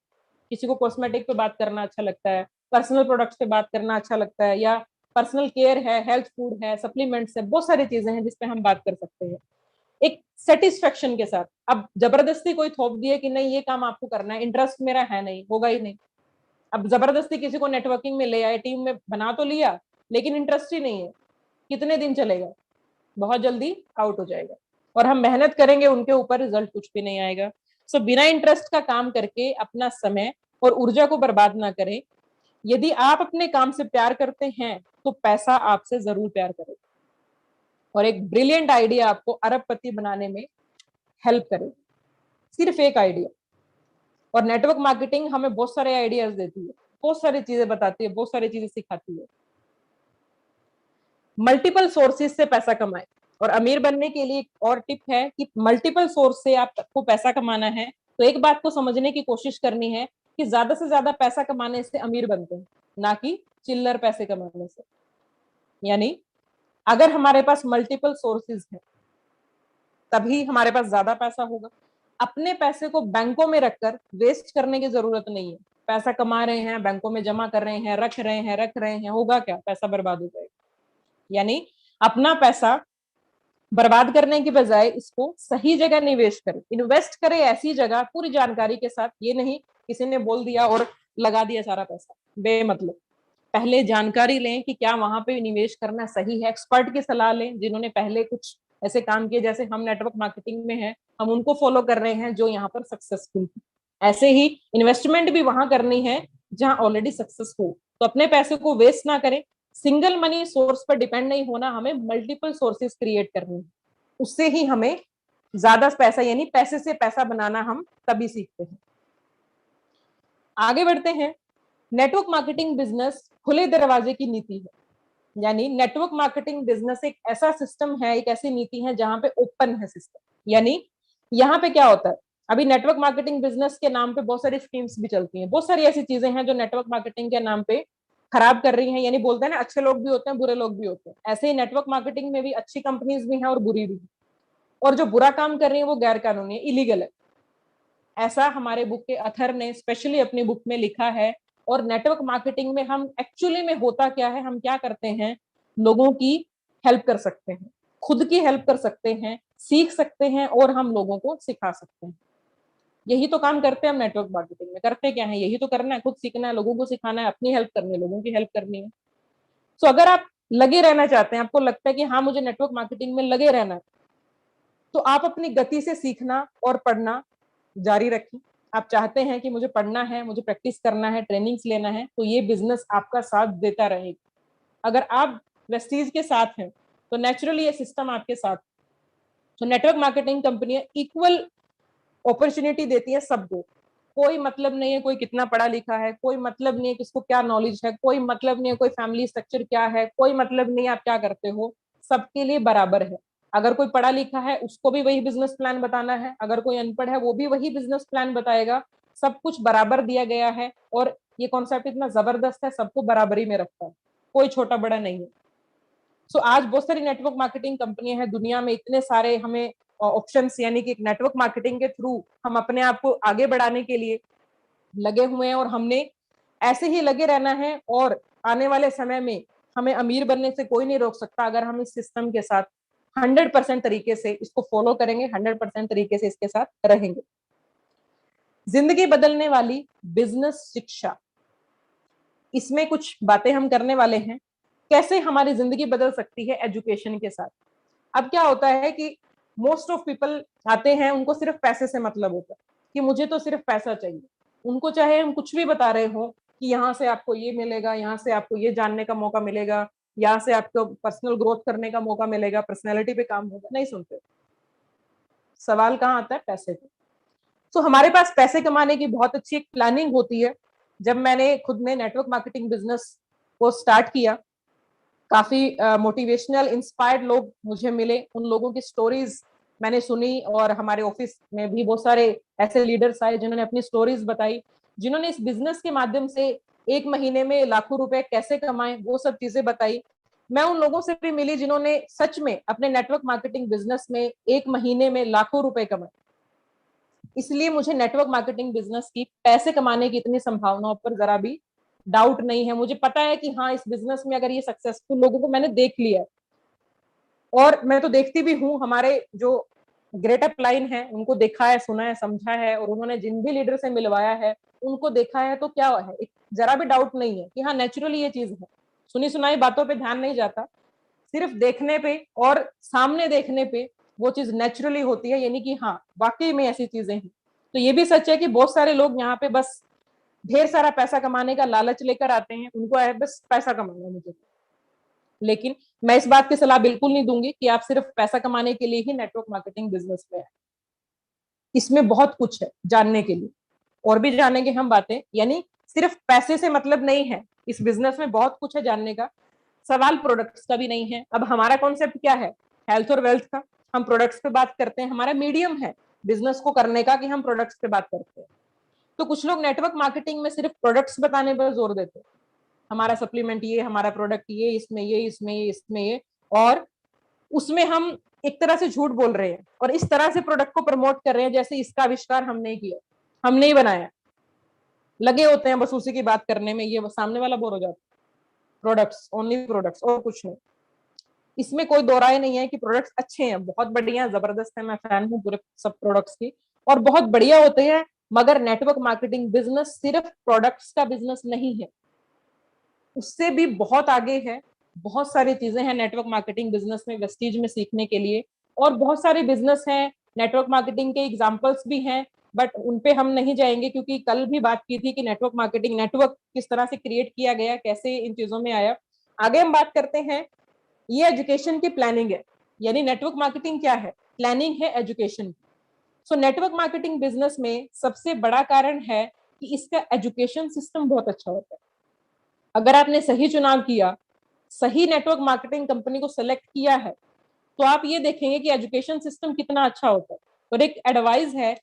किसी को कॉस्मेटिक पे बात करना अच्छा लगता है, पर्सनल प्रोडक्ट्स पे बात करना अच्छा लगता है, या पर्सनल केयर है, हेल्थ फूड है, सप्लीमेंट्स है, बहुत सारी चीजें हैं जिसपे हम बात कर सकते हैं एक सेटिस्फेक्शन के साथ। अब जबरदस्ती कोई थोप दिए कि नहीं ये काम आपको करना है, इंटरेस्ट मेरा है नहीं, होगा ही नहीं। अब जबरदस्ती किसी को नेटवर्किंग में ले आए, टीम में बना तो लिया, लेकिन इंटरेस्ट ही नहीं है, कितने दिन चलेगा, बहुत जल्दी आउट हो जाएगा। और हम मेहनत करेंगे उनके ऊपर, रिजल्ट कुछ भी नहीं आएगा। सो बिना इंटरेस्ट का काम करके अपना समय और ऊर्जा को बर्बाद ना करें। यदि आप अपने काम से प्यार करते हैं तो पैसा आपसे जरूर प्यार करेगा और एक ब्रिलियंट आइडिया आपको अरबपति बनाने में हेल्प करे। सिर्फ एक आइडिया। और नेटवर्क मार्केटिंग हमें बहुत सारे आइडियाज देती है, बहुत सारी चीजें बताती है, बहुत सारी चीजें सिखाती है। मल्टीपल सोर्सेज से पैसा कमाए। और अमीर बनने के लिए एक और टिप है कि मल्टीपल सोर्स से आपको पैसा कमाना है तो एक बात को समझने की कोशिश करनी है कि ज्यादा से ज्यादा पैसा कमाने से अमीर बनते हैं, ना कि चिल्लर पैसे कमाने से। यानी अगर हमारे पास मल्टीपल सोर्सेज हैं तभी हमारे पास ज्यादा पैसा होगा। अपने पैसे को बैंकों में रखकर वेस्ट करने की जरूरत नहीं है। पैसा कमा रहे हैं, बैंकों में जमा कर रहे हैं, रख रहे हैं, होगा क्या? पैसा बर्बाद हो जाएगा। यानी अपना पैसा बर्बाद करने की बजाय इसको सही जगह निवेश करें, इन्वेस्ट करें ऐसी जगह पूरी जानकारी के साथ। ये नहीं किसी ने बोल दिया और लगा दिया सारा पैसा बेमतलब। पहले जानकारी लें कि क्या वहां पे निवेश करना सही है, एक्सपर्ट की सलाह लें जिन्होंने पहले कुछ ऐसे काम किए, जैसे हम नेटवर्क मार्केटिंग में हैं, हम उनको फॉलो कर रहे हैं जो यहाँ पर सक्सेसफुल है। ऐसे ही इन्वेस्टमेंट भी वहां करनी है जहां ऑलरेडी सक्सेस हो। तो अपने पैसे को वेस्ट ना करें। सिंगल मनी सोर्स पर डिपेंड नहीं होना, हमें मल्टीपल सोर्सेज क्रिएट करने हैं। उससे ही हमें ज्यादा पैसा, यानी पैसे से पैसा बनाना हम तभी सीखते हैं। आगे बढ़ते हैं। नेटवर्क मार्केटिंग बिजनेस खुले दरवाजे की नीति है। यानी नेटवर्क मार्केटिंग बिजनेस एक ऐसा सिस्टम है, एक ऐसी नीति है जहां पे ओपन है सिस्टम। यानी यहाँ पे क्या होता है, अभी नेटवर्क मार्केटिंग बिजनेस के नाम पे बहुत सारी स्कीम्स भी चलती हैं, बहुत सारी ऐसी चीजें हैं जो नेटवर्क मार्केटिंग के नाम पे खराब कर रही हैं। यानी बोलते हैं ना, अच्छे लोग भी होते हैं, बुरे लोग भी होते हैं। ऐसे ही नेटवर्क मार्केटिंग में भी अच्छी कंपनीज भी हैं और बुरी भी। और जो बुरा काम कर रही है वो गैर कानूनी है, इलीगल है। ऐसा हमारे बुक के अथर ने स्पेशली अपनी बुक में लिखा है। और नेटवर्क मार्केटिंग में हम एक्चुअली में होता क्या है, हम क्या करते हैं, लोगों की हेल्प कर सकते हैं, खुद की हेल्प कर सकते हैं, सीख सकते हैं और हम लोगों को सिखा सकते हैं। यही तो काम करते हैं हम नेटवर्क मार्केटिंग में। करते क्या है, यही तो करना है, खुद सीखना है, लोगों को सिखाना है, अपनी हेल्प करनी है, लोगों की हेल्प करनी है। तो अगर आप लगे रहना चाहते हैं, आपको लगता है कि हाँ मुझे नेटवर्क मार्केटिंग में लगे रहना है, तो आप अपनी गति से सीखना और पढ़ना जारी रखें। आप चाहते हैं कि मुझे पढ़ना है, मुझे प्रैक्टिस करना है, ट्रेनिंग्स लेना है, तो ये बिजनेस आपका साथ देता रहेगा। अगर आप वेस्टीज के साथ हैं तो नेचुरली ये सिस्टम आपके साथ। तो नेटवर्क मार्केटिंग कंपनियां इक्वल अपॉर्चुनिटी देती है सबको। कोई मतलब नहीं है कोई कितना पढ़ा लिखा है, कोई मतलब नहीं है किसको क्या नॉलेज है, कोई मतलब नहीं है कोई फैमिली स्ट्रक्चर क्या है, कोई मतलब नहीं है आप क्या करते हो, सबके लिए बराबर है। अगर कोई पढ़ा लिखा है उसको भी वही बिजनेस प्लान बताना है, अगर कोई अनपढ़ है वो भी वही बिजनेस प्लान बताएगा। सब कुछ बराबर दिया गया है और ये कॉन्सेप्ट इतना जबरदस्त है, सबको बराबरी में रखता है, कोई छोटा बड़ा नहीं है। सो आज बहुत सारी नेटवर्क मार्केटिंग कंपनियां हैं दुनिया में, इतने सारे हमें ऑप्शंस, यानी कि एक नेटवर्क मार्केटिंग के थ्रू हम अपने आप को आगे बढ़ाने के लिए लगे हुए हैं। और हमने ऐसे ही लगे रहना है और आने वाले समय में हमें अमीर बनने से कोई नहीं रोक सकता अगर हम इस सिस्टम के साथ 100% तरीके से इसको फॉलो करेंगे, 100% तरीके से इसके साथ रहेंगे। जिंदगी बदलने वाली बिजनेस शिक्षा, इसमें कुछ बातें हम करने वाले हैं, कैसे हमारी जिंदगी बदल सकती है एजुकेशन के साथ। अब क्या होता है कि मोस्ट ऑफ पीपल आते हैं, उनको सिर्फ पैसे से मतलब होता है कि मुझे तो सिर्फ पैसा चाहिए। उनको चाहे हम कुछ भी बता रहे हो कि यहाँ से आपको ये मिलेगा, यहाँ से आपको ये जानने का मौका मिलेगा, यहाँ से आपको पर्सनल ग्रोथ करने का मौका मिलेगा, पर्सनैलिटी पे काम होगा, नहीं सुनते। सवाल कहाँ आता है? पैसे का। तो हमारे पास पैसे कमाने की बहुत अच्छी एक प्लानिंग होती है। जब मैंने खुद ने नेटवर्क मार्केटिंग बिजनेस को स्टार्ट किया, काफी मोटिवेशनल इंस्पायर्ड लोग मुझे मिले, उन लोगों की स्टोरीज मैंने सुनी और हमारे ऑफिस में भी बहुत सारे ऐसे लीडर्स आए जिन्होंने अपनी स्टोरीज बताई, जिन्होंने इस बिजनेस के माध्यम से एक महीने में लाखों रुपए कैसे कमाए, वो सब चीजें बताई। मैं उन लोगों से भी मिली जिन्होंने सच में अपने नेटवर्क मार्केटिंग बिजनेस में एक महीने में लाखों रुपए कमाए। इसलिए मुझे नेटवर्क मार्केटिंग बिजनेस की पैसे कमाने की इतनी संभावनाओं पर जरा भी डाउट नहीं है, मुझे पता है कि हाँ इस बिजनेस में अगर ये सक्सेसफुल लोगों को मैंने देख लिया है, और मैं तो देखती भी हूँ, हमारे जो ग्रेट अपलाइन है उनको देखा है, सुना है, समझा है, और उन्होंने जिन भी लीडर से मिलवाया है उनको देखा है, तो क्या है, जरा भी डाउट नहीं है कि हाँ नेचुरली ये चीज है। सुनी सुनाई बातों पे ध्यान नहीं जाता, सिर्फ देखने पे और सामने देखने पे वो चीज नेचुरली होती है, यानी कि हाँ वाकई में ऐसी चीजें हैं। तो ये भी सच है कि बहुत सारे लोग यहाँ पे बस ढेर सारा पैसा कमाने का लालच लेकर आते हैं, उनको है बस पैसा कमाना मुझे। लेकिन मैं इस बात की सलाह बिल्कुल नहीं दूंगी कि आप सिर्फ पैसा कमाने के लिए ही नेटवर्क मार्केटिंग बिजनेस में है। इसमें बहुत कुछ है जानने के लिए, और भी जानेंगे हम बातें, यानी सिर्फ पैसे से मतलब नहीं है, इस बिजनेस में बहुत कुछ है जानने का। सवाल प्रोडक्ट्स का भी नहीं है। अब हमारा कॉन्सेप्ट क्या है, हेल्थ और वेल्थ का, हम प्रोडक्ट्स पे बात करते हैं, हमारा मीडियम है बिजनेस को करने का कि हम प्रोडक्ट्स पे बात करते हैं। तो कुछ लोग नेटवर्क मार्केटिंग में सिर्फ प्रोडक्ट्स बताने पर जोर देते हैं, हमारा सप्लीमेंट ये, हमारा प्रोडक्ट ये, इसमें ये, इसमें ये, इसमें ये, और उसमें हम एक तरह से झूठ बोल रहे हैं और इस तरह से प्रोडक्ट को प्रमोट कर रहे हैं जैसे इसका आविष्कार हमने ही किया, हमने ही बनाया। लगे होते हैं बस उसी की बात करने में, ये सामने वाला बोर हो जाता है। प्रोडक्ट्स, ओनली प्रोडक्ट्स, और कुछ नहीं। इसमें कोई दो राय नहीं है कि प्रोडक्ट्स अच्छे हैं, बहुत बढ़िया, जबरदस्त है, मैं फैन हूँ पूरे सब प्रोडक्ट्स की, और बहुत बढ़िया होते हैं। मगर नेटवर्क मार्केटिंग बिजनेस सिर्फ प्रोडक्ट्स का बिजनेस नहीं है, उससे भी बहुत आगे है। बहुत सारी चीजें हैं नेटवर्क मार्केटिंग बिजनेस में, वेस्टीज में सीखने के लिए, और बहुत सारे बिजनेस हैं नेटवर्क मार्केटिंग के एग्जांपल्स भी हैं, बट उनपे हम नहीं जाएंगे क्योंकि कल भी बात की थी कि नेटवर्क मार्केटिंग, नेटवर्क किस तरह से क्रिएट किया गया, कैसे इन चीजों में आया। आगे हम बात करते हैं, ये एजुकेशन की प्लानिंग है, यानी नेटवर्क मार्केटिंग क्या है, प्लानिंग है एजुकेशन की। सो नेटवर्क मार्केटिंग बिजनेस में सबसे बड़ा कारण है कि इसका एजुकेशन सिस्टम बहुत अच्छा होता है। अगर आपने सही चुनाव किया, सही नेटवर्क मार्केटिंग कंपनी को सेलेक्ट किया है, तो आप ये देखेंगे कि एजुकेशन सिस्टम कितना अच्छा होता है। और एक एडवाइस है,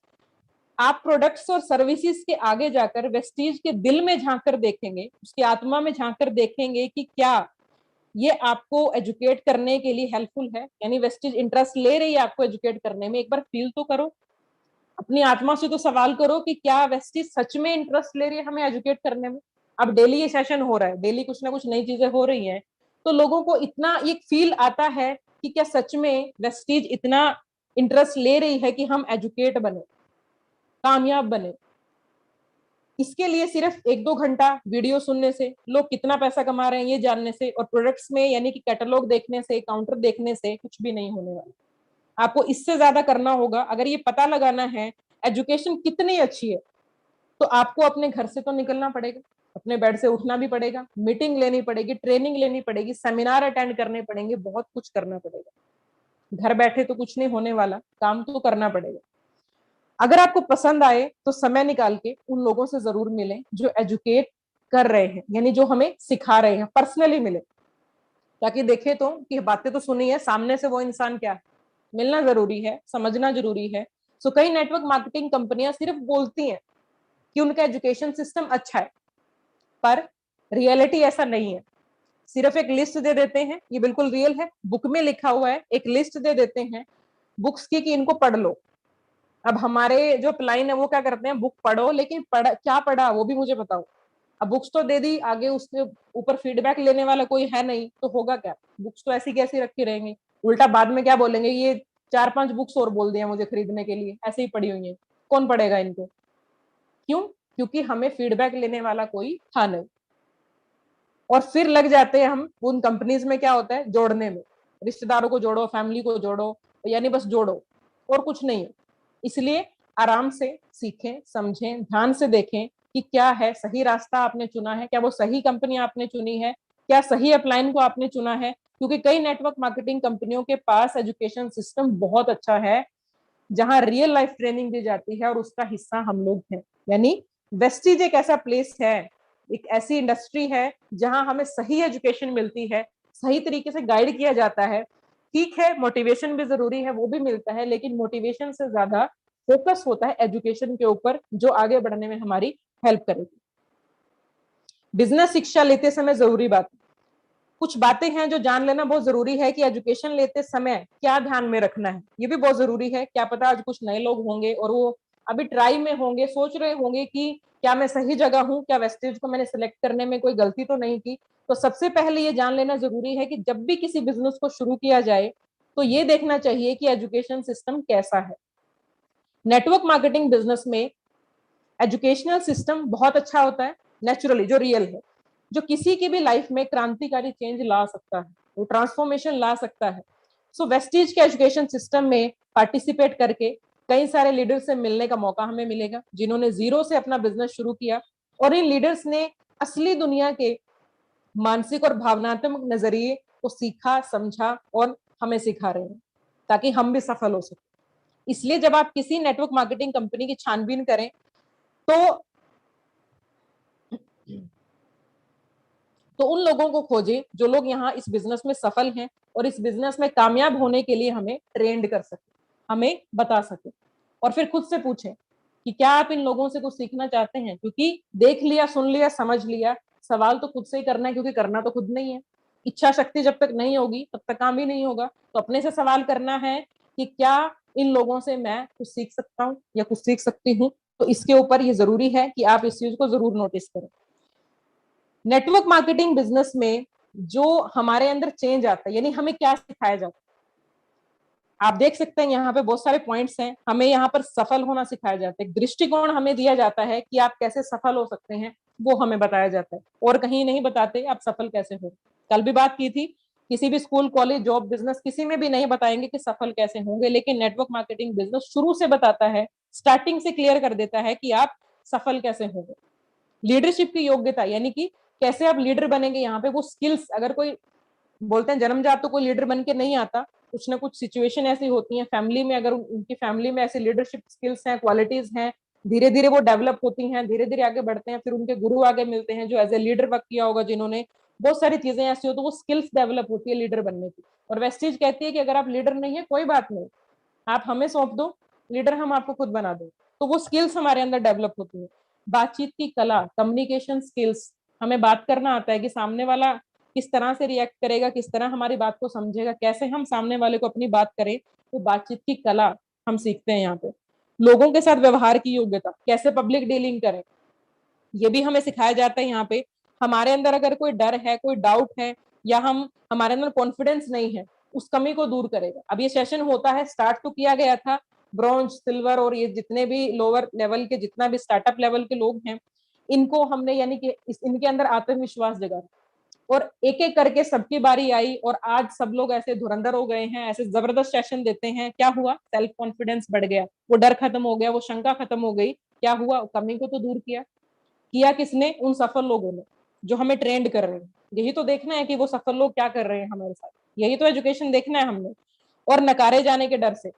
आप प्रोडक्ट्स और सर्विसेज के आगे जाकर वेस्टीज के दिल में झांक कर देखेंगे, उसकी आत्मा में झांक कर देखेंगे कि क्या ये आपको एजुकेट करने के लिए हेल्पफुल है, यानी वेस्टीज इंटरेस्ट ले रही है आपको एजुकेट करने में। एक बार फील तो करो, अपनी आत्मा से तो सवाल करो कि क्या वेस्टीज सच में इंटरेस्ट ले रही है हमें एजुकेट करने में। अब डेली ये सेशन हो रहा है, डेली कुछ ना कुछ नई चीजें हो रही हैं, तो लोगों को इतना ये फील आता है कि क्या सच में वेस्टीज इतना इंटरेस्ट ले रही है कि हम एजुकेट बने, कामयाब बने। इसके लिए सिर्फ 1-2 घंटा वीडियो सुनने से लोग कितना पैसा कमा रहे हैं ये जानने से, और प्रोडक्ट्स में यानी कि कैटलॉग देखने से, काउंटर देखने से कुछ भी नहीं होने वाला। आपको इससे ज्यादा करना होगा। अगर ये पता लगाना है एजुकेशन कितनी अच्छी है, तो आपको अपने घर से तो निकलना पड़ेगा, अपने बेड से उठना भी पड़ेगा, मीटिंग लेनी पड़ेगी, ट्रेनिंग लेनी पड़ेगी, सेमिनार अटेंड करने पड़ेंगे, बहुत कुछ करना पड़ेगा। घर बैठे तो कुछ नहीं होने वाला, काम तो करना पड़ेगा। अगर आपको पसंद आए तो समय निकाल के उन लोगों से जरूर मिलें जो एजुकेट कर रहे हैं, यानी जो हमें सिखा रहे हैं, पर्सनली मिले, ताकि देखे तो कि बातें तो सुनी है, सामने से वो इंसान क्या है, मिलना जरूरी है, समझना जरूरी है। सो कई नेटवर्क मार्केटिंग कंपनियां सिर्फ बोलती हैं कि उनका एजुकेशन सिस्टम अच्छा है, पर रियलिटी ऐसा नहीं है। सिर्फ एक लिस्ट दे देते हैं, ये बिल्कुल रियल है, बुक में लिखा हुआ है, एक लिस्ट दे देते हैं बुक्स की कि इनको पढ़ लो। अब हमारे जो प्लाइन है वो क्या करते हैं, बुक पढ़ो, लेकिन क्या पढ़ा वो भी मुझे बताओ। अब बुक्स तो दे दी, आगे उसके ऊपर फीडबैक लेने वाला कोई है नहीं, तो होगा क्या, बुक्स तो ऐसी कैसी रखी रहेंगी। उल्टा बाद में क्या बोलेंगे, ये 4-5 बुक्स और बोल दिया मुझे खरीदने के लिए, ऐसे ही पड़ी हुई है, कौन पढ़ेगा इनको। क्यों, क्योंकि हमें फीडबैक लेने वाला कोई था नहीं। और फिर लग जाते हैं हम उन कंपनीज में, क्या होता है, जोड़ने में, रिश्तेदारों को जोड़ो, फैमिली को जोड़ो, यानी बस जोड़ो, और कुछ नहीं है। इसलिए आराम से सीखें, समझें, ध्यान से देखें कि क्या है सही रास्ता आपने चुना है, क्या वो सही कंपनी आपने चुनी है, क्या सही अपलाइन को आपने चुना है। क्योंकि कई नेटवर्क मार्केटिंग कंपनियों के पास एजुकेशन सिस्टम बहुत अच्छा है, जहां रियल लाइफ ट्रेनिंग दी जाती है, और उसका हिस्सा हम लोग हैं। यानी वेस्टीज एक ऐसा प्लेस है, एक ऐसी इंडस्ट्री है जहां हमें सही एजुकेशन मिलती है, सही तरीके से गाइड किया जाता है। ठीक है, मोटिवेशन भी जरूरी है, वो भी मिलता है, लेकिन मोटिवेशन से ज्यादा फोकस होता है एजुकेशन के ऊपर, जो आगे बढ़ने में हमारी हेल्प करेगी। बिजनेस शिक्षा लेते समय जरूरी बात, कुछ बातें हैं जो जान लेना बहुत जरूरी है कि एजुकेशन लेते समय क्या ध्यान में रखना है, ये भी बहुत जरूरी है। क्या पता आज कुछ नए लोग होंगे और वो अभी ट्राई में होंगे, सोच रहे होंगे कि क्या मैं सही जगह हूँ, क्या वेस्टेज को मैंने सिलेक्ट करने में कोई गलती तो नहीं की। तो सबसे पहले ये जान लेना जरूरी है कि जब भी किसी बिजनेस को शुरू किया जाए तो ये देखना चाहिए कि एजुकेशन सिस्टम कैसा है। नेटवर्क मार्केटिंग बिजनेस में एजुकेशनल सिस्टम बहुत अच्छा होता है, नेचुरली जो रियल है, जो किसी की भी लाइफ में क्रांतिकारी चेंज ला सकता है, वो ट्रांसफॉर्मेशन ला सकता है। सो वेस्टीज के एजुकेशन सिस्टम में पार्टिसिपेट करके कई सारे लीडर से मिलने का मौका हमें मिलेगा, जिन्होंने जीरो से अपना बिजनेस शुरू किया और इन लीडर्स ने असली दुनिया के मानसिक और भावनात्मक नजरिए को सीखा, समझा और हमें सिखा रहे हैं, ताकि हम भी सफल हो सके। इसलिए जब आप किसी नेटवर्क मार्केटिंग कंपनी की छानबीन करें तो उन लोगों को खोजें जो लोग यहाँ इस बिजनेस में सफल हैं और इस बिजनेस में कामयाब होने के लिए हमें ट्रेंड कर सके, हमें बता सके। और फिर खुद से पूछें कि क्या आप इन लोगों से कुछ सीखना चाहते हैं, क्योंकि देख लिया, सुन लिया, समझ लिया, सवाल तो खुद से ही करना है, क्योंकि करना तो खुद नहीं है। इच्छा शक्ति जब तक नहीं होगी तब तक काम ही नहीं होगा। तो अपने से सवाल करना है कि क्या इन लोगों से मैं कुछ सीख सकता हूँ या कुछ सीख सकती हूँ। तो इसके ऊपर ये जरूरी है कि आप इस चीज को जरूर नोटिस करें। नेटवर्क मार्केटिंग बिजनेस में जो हमारे अंदर चेंज आता है, यानी हमें क्या सिखाया जाता है, आप देख सकते हैं यहाँ पे बहुत सारे पॉइंट्स हैं। हमें यहाँ पर सफल होना सिखाया जाता है, दृष्टिकोण हमें दिया जाता है कि आप कैसे सफल हो सकते हैं, वो हमें बताया जाता है, और कहीं नहीं बताते आप सफल कैसे हो। कल भी बात की थी, किसी भी स्कूल, कॉलेज, जॉब, बिजनेस, किसी में भी नहीं बताएंगे कि सफल कैसे होंगे, लेकिन नेटवर्क मार्केटिंग बिजनेस शुरू से बताता है, स्टार्टिंग से क्लियर कर देता है कि आप सफल कैसे होंगे। लीडरशिप की योग्यता, यानी कि कैसे आप लीडर बनेंगे, यहाँ पे वो स्किल्स, अगर कोई बोलते हैं जन्मजात तो कोई लीडर बन के नहीं आता, कुछ ना कुछ सिचुएशन ऐसी होती है फैमिली में, अगर उनकी फैमिली में ऐसी लीडरशिप स्किल्स हैं, क्वालिटीज हैं, धीरे धीरे वो डेवलप होती हैं, धीरे धीरे आगे बढ़ते हैं, फिर उनके गुरु आगे मिलते हैं जो एज ए लीडर वर्क किया होगा, जिन्होंने बहुत सारी चीजें ऐसी हो, तो वो स्किल्स डेवलप होती है लीडर बनने की। और वेस्टीज कहती है कि अगर आप लीडर नहीं है कोई बात नहीं, आप हमें सौंप दो, लीडर हम आपको खुद बना दो। तो वो स्किल्स हमारे अंदर डेवलप होती है। बातचीत की कला, कम्युनिकेशन स्किल्स, हमें बात करना आता है कि सामने वाला किस तरह से रिएक्ट करेगा, किस तरह हमारी बात को समझेगा, कैसे हम सामने वाले को अपनी बात करें, तो बातचीत की कला हम सीखते हैं यहाँ पे। लोगों के साथ व्यवहार की योग्यता, कैसे पब्लिक डीलिंग करें, ये भी हमें सिखाया जाता है यहाँ पे। हमारे अंदर अगर कोई डर है, कोई डाउट है, या हमारे अंदर कॉन्फिडेंस नहीं है, उस कमी को दूर करेगा। अब ये सेशन होता है, स्टार्ट तो किया गया था, ब्रॉन्ज, सिल्वर और ये जितने भी लोअर लेवल के, जितना भी स्टार्टअप लेवल के लोग हैं, इनको हमने यानी कि इनके अंदर आत्मविश्वास जगा, और एक एक करके सबकी बारी आई, और आज सब लोग ऐसे धुरंधर हो गए हैं, ऐसे जबरदस्त सेशन देते हैं। क्या हुआ? सेल्फ कॉन्फिडेंस बढ़ गया, वो डर खत्म हो गया, वो शंका खत्म हो गई। क्या हुआ? कमी को तो दूर किया। किया किसने? उन सफल लोगों ने जो हमें ट्रेंड कर रहे हैं। यही तो देखना है कि वो सफल लोग क्या कर रहे हैं हमारे साथ, यही तो एजुकेशन देखना है हमने। और नकारे जाने के डर से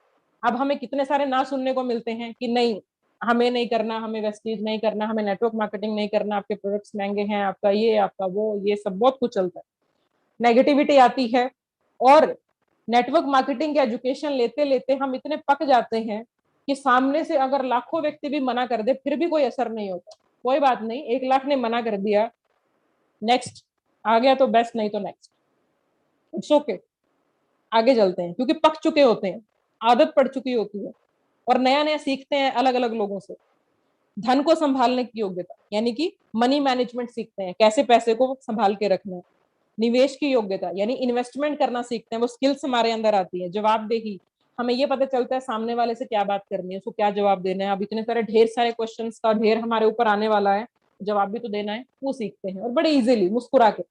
अब हमें कितने सारे ना सुनने को मिलते हैं कि नहीं, हमें नहीं करना, हमें वेस्टीज नहीं करना, हमें नेटवर्क मार्केटिंग नहीं करना, आपके प्रोडक्ट्स महंगे हैं, आपका ये, आपका वो, ये सब बहुत कुछ चलता है, नेगेटिविटी आती है। और नेटवर्क मार्केटिंग के एजुकेशन लेते लेते हम इतने पक जाते हैं कि सामने से अगर लाखों व्यक्ति भी मना कर दे फिर भी कोई असर नहीं होता। कोई बात नहीं, 1 लाख ने मना कर दिया, नेक्स्ट आ गया तो बेस्ट, नहीं तो नेक्स्ट, इट्स ओके, आगे चलते हैं, क्योंकि पक चुके होते हैं, आदत पड़ चुकी होती है, और नया नया सीखते हैं अलग अलग लोगों से। धन को संभालने की योग्यता, यानी कि मनी मैनेजमेंट सीखते हैं, कैसे पैसे को संभाल के रखना है। निवेश की योग्यता, यानी इन्वेस्टमेंट करना सीखते हैं, वो स्किल्स हमारे अंदर आती है। जवाबदेही, हमें ये पता चलता है सामने वाले से क्या बात करनी है, उसको क्या जवाब देना है। अब इतने सारे ढेर सारे क्वेश्चंस का ढेर हमारे ऊपर आने वाला है, जवाब भी तो देना है, वो सीखते हैं, और बड़े इजीली मुस्कुरा के।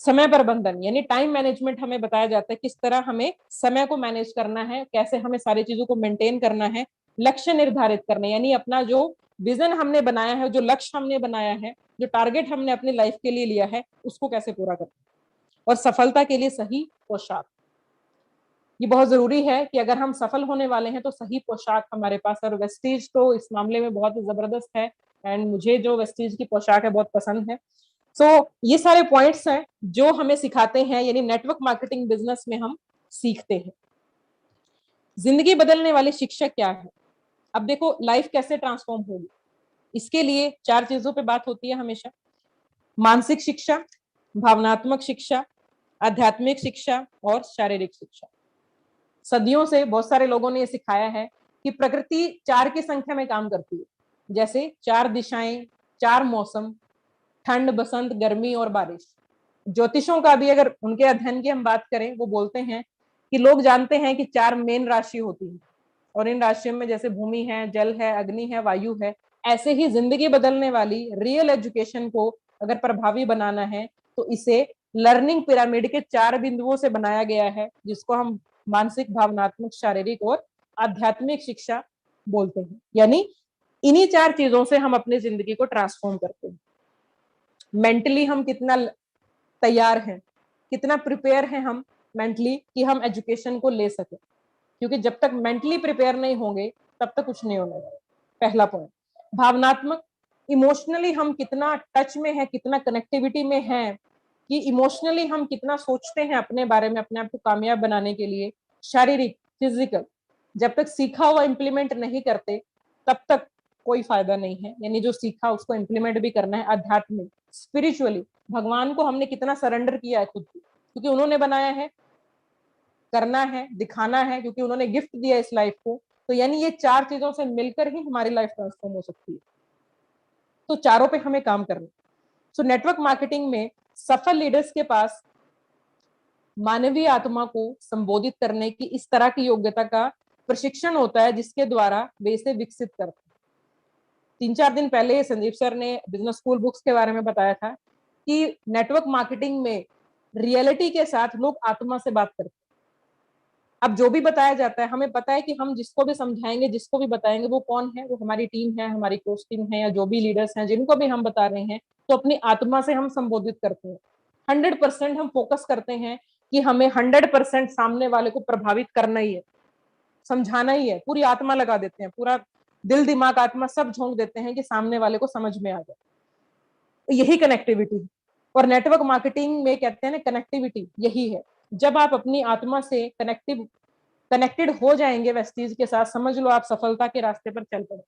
समय प्रबंधन, यानी टाइम मैनेजमेंट हमें बताया जाता है, किस तरह हमें समय को मैनेज करना है, कैसे हमें सारी चीजों को मेंटेन करना है। लक्ष्य निर्धारित करने, यानी अपना जो विजन हमने बनाया है, जो लक्ष्य हमने बनाया है, जो टारगेट हमने अपनी लाइफ के लिए लिया है, उसको कैसे पूरा करना है। और सफलता के लिए सही पोशाक, ये बहुत जरूरी है कि अगर हम सफल होने वाले हैं तो सही पोशाक हमारे पास। और वेस्टीज तो इस मामले में बहुत ही जबरदस्त है, एंड मुझे जो वेस्टीज की पोशाक है बहुत पसंद है। सो ये सारे पॉइंट्स हैं जो हमें सिखाते हैं, यानी नेटवर्क मार्केटिंग बिजनेस में हम सीखते हैं। जिंदगी बदलने वाली शिक्षा क्या है? अब देखो लाइफ कैसे ट्रांसफॉर्म होगी, इसके लिए 4 चीजों पे बात होती है हमेशा। मानसिक शिक्षा, भावनात्मक शिक्षा, आध्यात्मिक शिक्षा और शारीरिक शिक्षा। सदियों से बहुत सारे लोगों ने ये सिखाया है कि प्रकृति 4 की संख्या में काम करती है, जैसे 4 दिशाएं, 4 मौसम, ठंड, बसंत, गर्मी और बारिश। ज्योतिषों का भी अगर उनके अध्ययन की हम बात करें, वो बोलते हैं कि लोग जानते हैं कि 4 मेन राशि होती है, और इन राशियों में जैसे भूमि है, जल है, अग्नि है, वायु है, ऐसे ही जिंदगी बदलने वाली रियल एजुकेशन को अगर प्रभावी बनाना है तो इसे लर्निंग पिरामिड के 4 बिंदुओं से बनाया गया है, जिसको हम मानसिक, भावनात्मक, शारीरिक और आध्यात्मिक शिक्षा बोलते हैं। यानी इन्हीं 4 चीजों से हम अपनी जिंदगी को ट्रांसफॉर्म करते हैं। मेंटली हम कितना तैयार हैं, कितना प्रिपेयर हैं हम मेंटली कि हम एजुकेशन को ले सके, क्योंकि जब तक मेंटली प्रिपेयर नहीं होंगे तब तक कुछ नहीं होने वाला। पहला पॉइंट। भावनात्मक, इमोशनली हम कितना टच में है, कितना कनेक्टिविटी में है, कि इमोशनली हम कितना सोचते हैं अपने बारे में, अपने आप को कामयाब बनाने के लिए। शारीरिक, फिजिकल, जब तक सीखा हुआ इंप्लीमेंट नहीं करते तब तक कोई फायदा नहीं है, यानी जो सीखा उसको इंप्लीमेंट भी करना है। आध्यात्मिक, स्पिरिचुअली, भगवान को हमने कितना सरेंडर किया है खुद को, क्योंकि उन्होंने बनाया है, करना है, दिखाना है, क्योंकि उन्होंने गिफ्ट दिया इस लाइफ को। तो यानी ये 4 चीजों से मिलकर ही हमारी लाइफ ट्रांसफॉर्म हो सकती है। तो चारों पे हमें काम करना। सो नेटवर्क मार्केटिंग में सफल लीडर्स के पास मानवीय आत्मा को संबोधित करने की इस तरह की योग्यता का प्रशिक्षण होता है, जिसके द्वारा वे इसे विकसित करते हैं। 3-4 दिन पहले संदीप सर ने बिजनेस स्कूल बुक्स के बारे में बताया था कि नेटवर्क मार्केटिंग में रियलिटी के साथ लोग आत्मा से बात करते हैं। अब जो भी बताया जाता है, हमें पता है कि हम जिसको भी समझाएंगे, जिसको भी बताएंगे, वो कौन है, वो हमारी टीम है, हमारी कोच टीम है, या जो भी लीडर्स हैं जिनको भी हम बता रहे हैं, तो अपनी आत्मा से हम संबोधित करते हैं। 100% हम फोकस करते हैं कि हमें 100% सामने वाले को प्रभावित करना ही है, समझाना ही है, पूरी आत्मा लगा देते हैं, पूरा दिल, दिमाग, आत्मा सब झोंक देते हैं कि सामने वाले को समझ में आ जाए। तो यही कनेक्टिविटी है, और नेटवर्क मार्केटिंग में कहते हैं ना, कनेक्टिविटी यही है। जब आप अपनी आत्मा से कनेक्टेड हो जाएंगे वेस्टीज के साथ, समझ लो आप सफलता के रास्ते पर चल पड़े।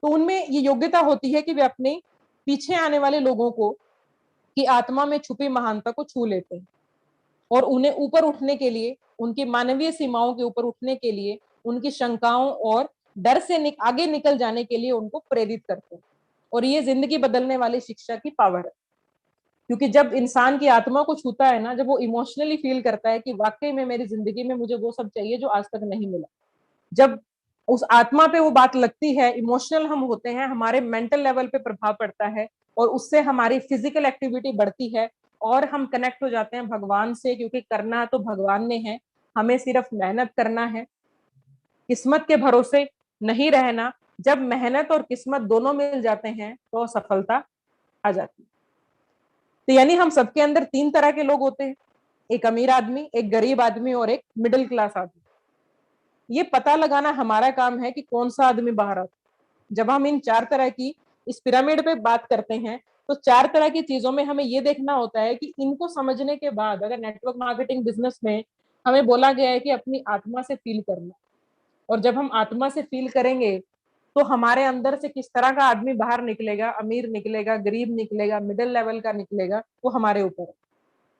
तो उनमें ये योग्यता होती है कि वे अपने पीछे आने वाले लोगों को की आत्मा में छुपी महानता को छू लेते हैं, और उन्हें ऊपर उठने के लिए, उनकी मानवीय सीमाओं के ऊपर उठने के लिए, उनकी शंकाओं और डर से आगे निकल जाने के लिए उनको प्रेरित करते हैं। और ये जिंदगी बदलने वाली शिक्षा की पावर है, क्योंकि जब इंसान की आत्मा को छूता है ना, जब वो इमोशनली फील करता है कि वाकई में मेरी जिंदगी में मुझे वो सब चाहिए जो आज तक नहीं मिला, जब उस आत्मा पे वो बात लगती है, इमोशनल हम होते हैं, हमारे मेंटल लेवल पे प्रभाव पड़ता है, और उससे हमारी फिजिकल एक्टिविटी बढ़ती है, और हम कनेक्ट हो जाते हैं भगवान से, क्योंकि करना तो भगवान ने है, हमें सिर्फ मेहनत करना है, किस्मत के भरोसे नहीं रहना। जब मेहनत और किस्मत दोनों मिल जाते हैं तो सफलता आ जाती है। तो यानी हम सबके अंदर 3 तरह के लोग होते हैं, एक अमीर आदमी, एक गरीब आदमी और एक मिडिल क्लास आदमी। ये पता लगाना हमारा काम है कि कौन सा आदमी बाहर आता है। जब हम इन 4 तरह की इस पिरामिड पे बात करते हैं, तो 4 तरह की चीजों में हमें ये देखना होता है कि इनको समझने के बाद, अगर नेटवर्क मार्केटिंग बिजनेस में हमें बोला गया है कि अपनी आत्मा से फील करना, और जब हम आत्मा से फील करेंगे तो हमारे अंदर से किस तरह का आदमी बाहर निकलेगा, अमीर निकलेगा, गरीब निकलेगा, मिडिल लेवल का निकलेगा, वो हमारे ऊपर है।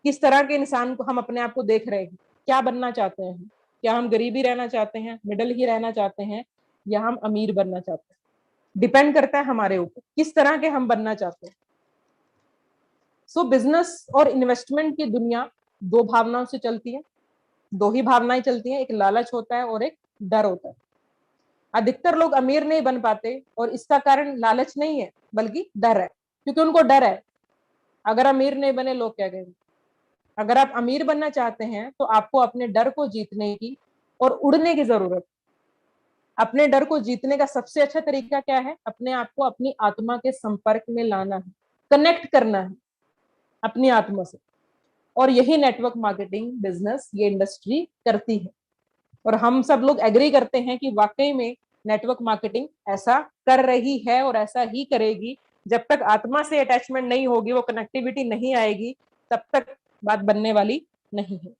किस तरह के इंसान को हम अपने आप को देख रहे हैं, क्या बनना चाहते हैं, क्या हम गरीबी रहना चाहते हैं, मिडिल ही रहना चाहते हैं, या हम अमीर बनना चाहते हैं। डिपेंड करता है हमारे ऊपर किस तरह के हम बनना चाहते हैं। सो बिजनेस और इन्वेस्टमेंट की दुनिया 2 भावनाओं से चलती है, 2 ही भावनाएं चलती हैं, एक लालच होता है और एक डर होता है। अधिकतर लोग अमीर नहीं बन पाते, और इसका कारण लालच नहीं है बल्कि डर है, क्योंकि उनको डर है अगर अमीर नहीं बने लोग क्या कहेंगे। अगर आप अमीर बनना चाहते हैं तो आपको अपने डर को जीतने की और उड़ने की जरूरत। अपने डर को जीतने का सबसे अच्छा तरीका क्या है? अपने आप को अपनी आत्मा के संपर्क में लाना है, कनेक्ट करना है अपनी आत्मा से, और यही नेटवर्क मार्केटिंग बिजनेस, ये इंडस्ट्री करती है। और हम सब लोग एग्री करते हैं कि वाकई में नेटवर्क मार्केटिंग ऐसा कर रही है और ऐसा ही करेगी। जब तक आत्मा से अटैचमेंट नहीं होगी, वो कनेक्टिविटी नहीं आएगी, तब तक बात बनने वाली नहीं है।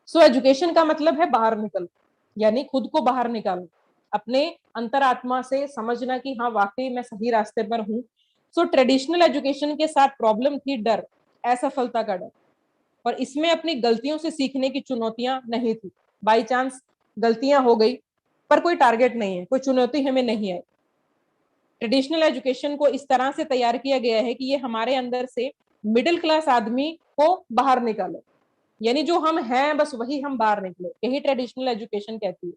सो एजुकेशन का मतलब है बाहर निकल, यानी खुद को बाहर निकालो, अपने अंतरात्मा से समझना कि हाँ वाकई मैं सही रास्ते पर हूँ। सो ट्रेडिशनल एजुकेशन के साथ प्रॉब्लम थी डर, असफलता का डर, और इसमें अपनी गलतियों से सीखने की चुनौतियां नहीं थी। बाई चांस गलतियां हो गई, पर कोई टारगेट नहीं है, कोई चुनौती हमें नहीं है। ट्रेडिशनल एजुकेशन को इस तरह से तैयार किया गया है कि ये हमारे अंदर से मिडिल क्लास आदमी को बाहर निकाले, यानी जो हम हैं बस वही हम बाहर निकले, यही ट्रेडिशनल एजुकेशन कहती है।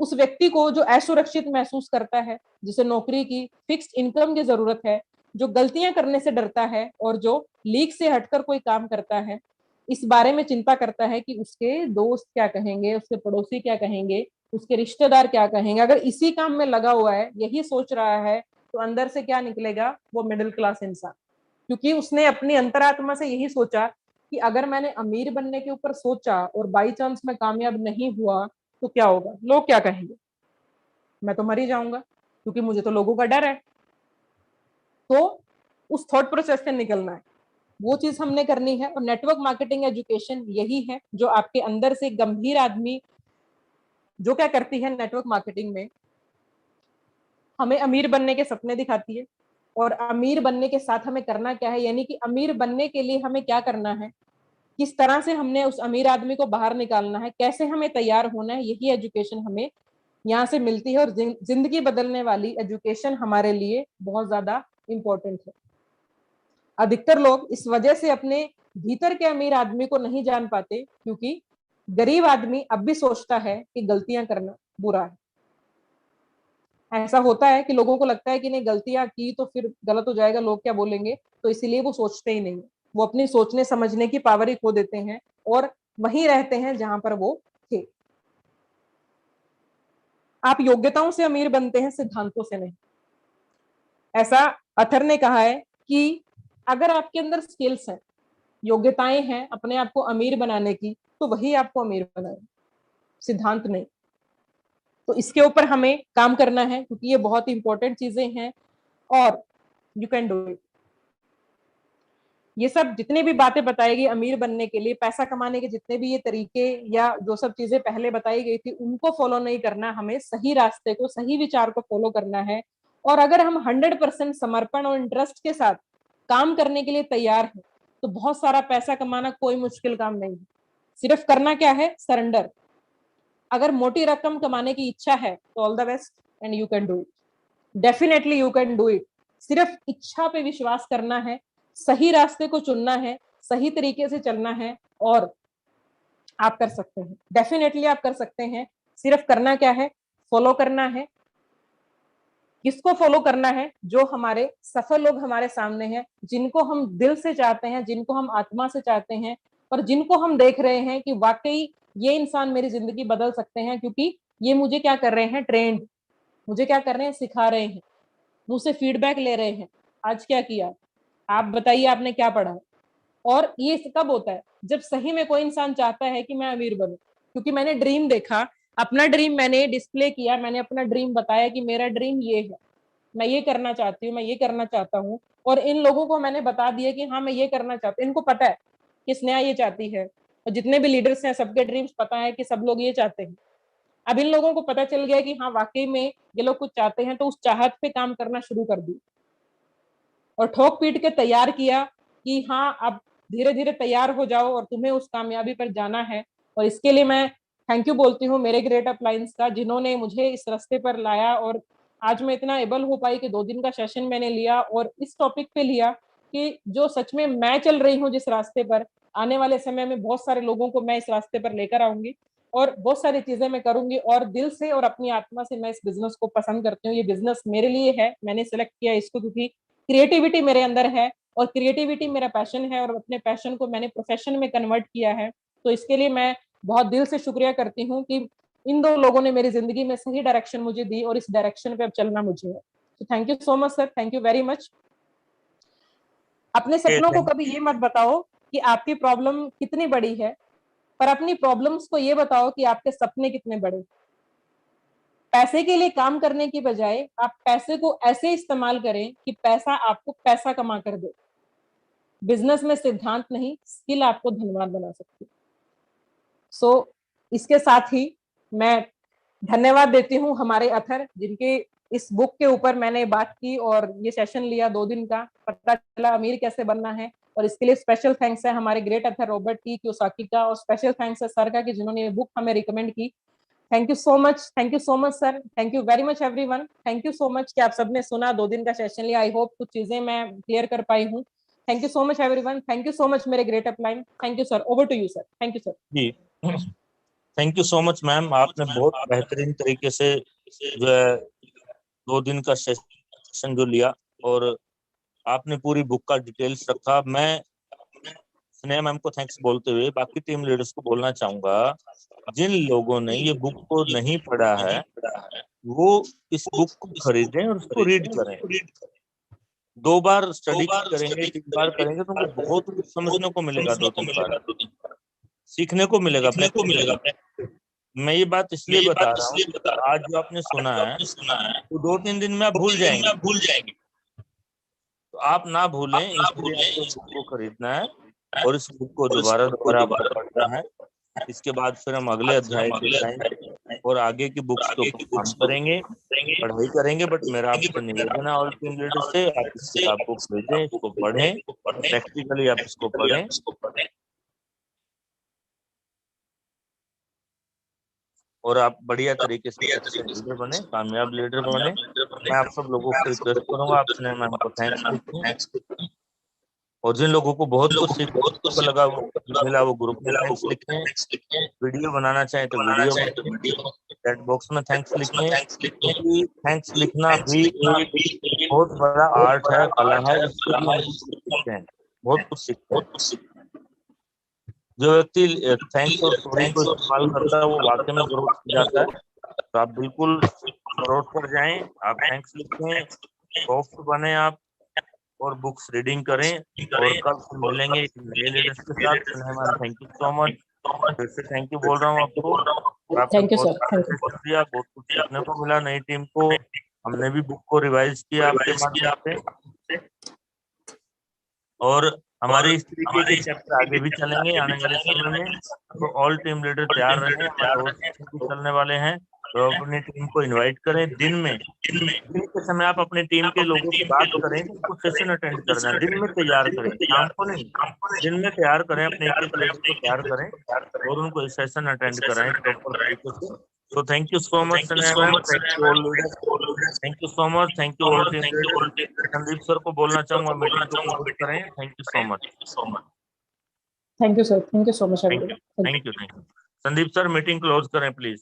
उस व्यक्ति को जो असुरक्षित महसूस करता है, जिसे नौकरी की फिक्स्ड इनकम की जरूरत है, जो गलतियां करने से डरता है और जो लीक से हटकर कोई काम करता है, इस बारे में चिंता करता है कि उसके दोस्त क्या कहेंगे, उसके पड़ोसी क्या कहेंगे, उसके रिश्तेदार क्या कहेंगे, अगर इसी काम में लगा हुआ है, यही सोच रहा है, तो अंदर से क्या निकलेगा? वो मिडिल क्लास इंसान। क्योंकि उसने अपनी अंतरात्मा से यही सोचा कि अगर मैंने अमीर बनने के ऊपर सोचा और बाई चांस मैं कामयाब नहीं हुआ तो क्या होगा, लोग क्या कहेंगे, मैं तो मर ही जाऊंगा, क्योंकि मुझे तो लोगों का डर है। तो उस थॉट प्रोसेस से निकलना है, वो चीज हमने करनी है। और नेटवर्क मार्केटिंग एजुकेशन यही है जो आपके अंदर से गंभीर आदमी जो क्या करती है नेटवर्क मार्केटिंग में, हमें अमीर बनने के सपने दिखाती है। और अमीर बनने के साथ हमें करना क्या है, यानी कि अमीर बनने के लिए हमें क्या करना है, किस तरह से हमने उस अमीर आदमी को बाहर निकालना है, कैसे हमें तैयार होना है, यही एजुकेशन हमें यहाँ से मिलती है। और जिंदगी बदलने वाली एजुकेशन हमारे लिए बहुत ज्यादा इंपॉर्टेंट है। अधिकतर लोग इस वजह से अपने भीतर के अमीर आदमी को नहीं जान पाते, क्योंकि गरीब आदमी अब भी सोचता है कि गलतियां करना बुरा है। ऐसा होता है कि लोगों को लगता है कि नहीं, गलतियां की तो फिर गलत हो जाएगा, लोग क्या बोलेंगे, तो इसीलिए वो सोचते ही नहीं, वो अपनी सोचने समझने की पावर ही खो देते हैं और वहीं रहते हैं जहां पर वो थे। आप योग्यताओं से अमीर बनते हैं, सिद्धांतों से नहीं। ऐसा अथर ने कहा है कि अगर आपके अंदर स्किल्स हैं, योग्यताएं हैं अपने आप को अमीर बनाने की, तो वही आपको अमीर बनाए, सिद्धांत नहीं। तो इसके ऊपर हमें काम करना है, क्योंकि ये बहुत इंपॉर्टेंट चीजें हैं और यू कैन डू इट। ये सब जितने भी बातें बताएगी अमीर बनने के लिए, पैसा कमाने के जितने भी ये तरीके या जो सब चीजें पहले बताई गई थी, उनको फॉलो नहीं करना, हमें सही रास्ते को, सही विचार को फॉलो करना है। और अगर हम 100% समर्पण और इंटरेस्ट के साथ काम करने के लिए तैयार हैं, तो बहुत सारा पैसा कमाना कोई मुश्किल काम नहीं है। सिर्फ करना क्या है? सरेंडर। अगर मोटी रकम कमाने की इच्छा है तो all the best and you can do it, definitely you can do it. सिर्फ इच्छा पे विश्वास करना है, सही रास्ते को चुनना है, सही तरीके से चलना है और आप कर सकते हैं, डेफिनेटली आप कर सकते हैं। सिर्फ करना क्या है? फॉलो करना है। किसको फॉलो करना है? जो हमारे सफल लोग हमारे सामने हैं, जिनको हम दिल से चाहते हैं, जिनको हम आत्मा से चाहते हैं, और जिनको हम देख रहे हैं कि वाकई ये इंसान मेरी जिंदगी बदल सकते हैं, क्योंकि ये मुझे क्या कर रहे हैं? ट्रेंड, मुझे क्या कर रहे हैं? सिखा रहे हैं, मुझसे फीडबैक ले रहे हैं। आज क्या किया? आप बताइए, आपने क्या पढ़ा? और ये कब होता है? जब सही में कोई इंसान चाहता है कि मैं अमीर बनूं, क्योंकि मैंने ड्रीम देखा, अपना ड्रीम मैंने डिस्प्ले किया, मैंने अपना ड्रीम बताया कि मेरा ड्रीम ये है, मैं ये करना चाहती हूँ, मैं ये करना चाहता हूँ। और इन लोगों को मैंने बता दिया कि हाँ मैं ये करना चाहती हूँ, इनको पता है कि स्नेहा ये चाहती है, और जितने भी लीडर्स हैं सबके ड्रीम्स पता है कि सब लोग ये चाहते हैं। अब इन लोगों को पता चल गया कि हाँ वाकई में ये लोग कुछ चाहते हैं, तो उस चाहत पे काम करना शुरू कर दी और ठोक पीट के तैयार किया कि हाँ अब धीरे धीरे तैयार हो जाओ और तुम्हें उस कामयाबी पर जाना है। और इसके लिए मैं थैंक यू बोलती हूँ मेरे ग्रेट अपलायंस का, जिन्होंने मुझे इस रास्ते पर लाया और आज मैं इतना एबल हो पाई कि 2 दिन का सेशन मैंने लिया और इस टॉपिक पे लिया कि जो सच में मैं चल रही हूँ जिस रास्ते पर, आने वाले समय में बहुत सारे लोगों को मैं इस रास्ते पर लेकर आऊंगी और बहुत सारी चीजें मैं करूंगी। और दिल से और अपनी आत्मा से मैं इस बिजनेस को पसंद करती हूँ। ये बिजनेस मेरे लिए है, मैंने सिलेक्ट किया इसको क्योंकि क्रिएटिविटी मेरे अंदर है और क्रिएटिविटी मेरा पैशन है और अपने पैशन को मैंने प्रोफेशन में कन्वर्ट किया है। तो इसके लिए मैं बहुत दिल से शुक्रिया करती हूँ कि इन 2 लोगों ने मेरी जिंदगी में सही डायरेक्शन मुझे दी और इस डायरेक्शन पे अब चलना मुझे है। तो thank you so much sir, thank you very much. अपने सपनों को कभी ये मत बताओ कि आपकी प्रॉब्लम कितनी बड़ी है, पर अपनी प्रॉब्लम्स को ये बताओ कि आपके सपने कितने बड़े। पैसे के लिए काम करने की बजाय आप पैसे को ऐसे इस्तेमाल करें कि पैसा आपको पैसा कमा कर दे। बिजनेस में सिद्धांत नहीं, स्किल आपको धनवान बना सकती है। सो इसके साथ ही मैं धन्यवाद देती हूँ हमारे अथर, जिनके इस बुक के ऊपर मैंने बात की और ये सेशन लिया 2 दिन का, पता चला अमीर कैसे बनना है। और इसके लिए स्पेशल थैंक्स है हमारे great author Robert T Kiyosaki का और स्पेशल थैंक्स है सर का कि जिन्होंने ये बुक हमें रिकमेंड की। Thank you so much, thank you so much sir, thank you very much everyone, thank you so much कि आप सबने सुना, 2 दिन का सेशन लिया। आई होप कुछ चीजें मैं क्लियर कर पाई हूँ। Thank you so much everyone, thank you so much मेरे great upline. Thank you sir, over to you sir. Thank you sir. जी, thank you so much ma'am, आपने बहुत बेहतरीन तरीके से जो है 2 दिन का सेशन जो लिया और आपने पूरी बुक का डिटेल्स रखा। मैं स्नेहा मैम को थैंक्स बोलते हुए बाकी टीम लीडर्स को बोलना चाहूंगा, जिन लोगों ने ये बुक को नहीं पढ़ा है वो इस बुक को खरीदें और उसको रीड करें। 2 बार स्टडी करेंगे, 3 बार करेंगे तो उनको बहुत कुछ समझने को मिलेगा, 2-3 बार सीखने को मिलेगा प्रैक्टिकली। मैं ये बात इसलिए बता रहा हूँ कि आज जो आपने सुना है तो 2-3 दिन में आप भूल जाएंगे, तो आप ना भूलें इसलिए आपको इस बुक को खरीदना है और इस बुक को दोबारा दोबारा आपको पढ़ना है। इसके बाद फिर हम अगले अध्याय पे जाएंगे और आगे की बुक्स के ऊपर काम करेंगे, पढ़ाई करेंगे। बट मेरा आपसे निवेदन है ऑल टीम लीडर से, आप इस किताब को खरीदें, इसको पढ़ें, प्रैक्टिकली आप इसको पढ़ें और आप बढ़िया तरीके से लीडर बने, कामयाब लीडर बने। मैं आप सब लोगों से रिक्वेस्ट करूंगा, आप स्नेहा मैम को थैंक्स लिखें और जिन लोगों को बहुत कुछ सीखने को लगा वो मिला वो ग्रुप में थैंक्स लिखें, वीडियो बनाना चाहें तो वीडियो बनाएं, चैट बॉक्स में थैंक्स लिखें, क्योंकि थैंक्स लिखना भी एक बहुत बड़ा आर्ट है, कला है, इससे भी हम सीखते हैं, बहुत कुछ सीखते हैं। जो व्यक्ति थैंक्स और सॉरी को इस्तेमाल करता है वो वाकई में ग्रोथ हो जाता है। तो आप बिल्कुल ग्रोथ पर जाएं, आप थैंक्स लिखें, सॉफ्ट बने आप और बुक्स रीडिंग करें और कल फिर मिलेंगे एक नए लीडर्स के साथ। थैंक यू सो मच, फिर से थैंक यू बोल रहा हूँ आपको। आपने थैंक यू बहुत सर, अच्छा थैंक यू। सेशन दिया, बहुत कुछ सीखने को मिला नई टीम को। हमने भी बुक को रिवाइज किया आपके माध्यम से और हमारे इस तरीके के चैप्टर आगे भी चलेंगे आने वाले समय में। तो ऑल टीम लीडर तैयार रहें, हमारे और सेशन भी चलने वाले हैं। तो अपनी टीम को इनवाइट करें, दिन के समय आप अपने टीम के लोगों से बात करें कि उनको सेशन अटेंड करना है, दिन में तैयार करें, शाम को नहीं, दिन में तैयार करें, अपने एक लीडर को तैयार करें और उनको सेशन अटेंड कराएं प्रॉपर तरीके से। So thank you so much Sneha ma'am, thank you all leaders, thank you so much, thank you all team leaders. Sandeep sir को बोलना चाहूंगा मीटिंग को क्लोज करें। Thank you so much, thank you sir, thank you so much thank everyone. You, thank you, thank you. Sandeep sir meeting close करें please.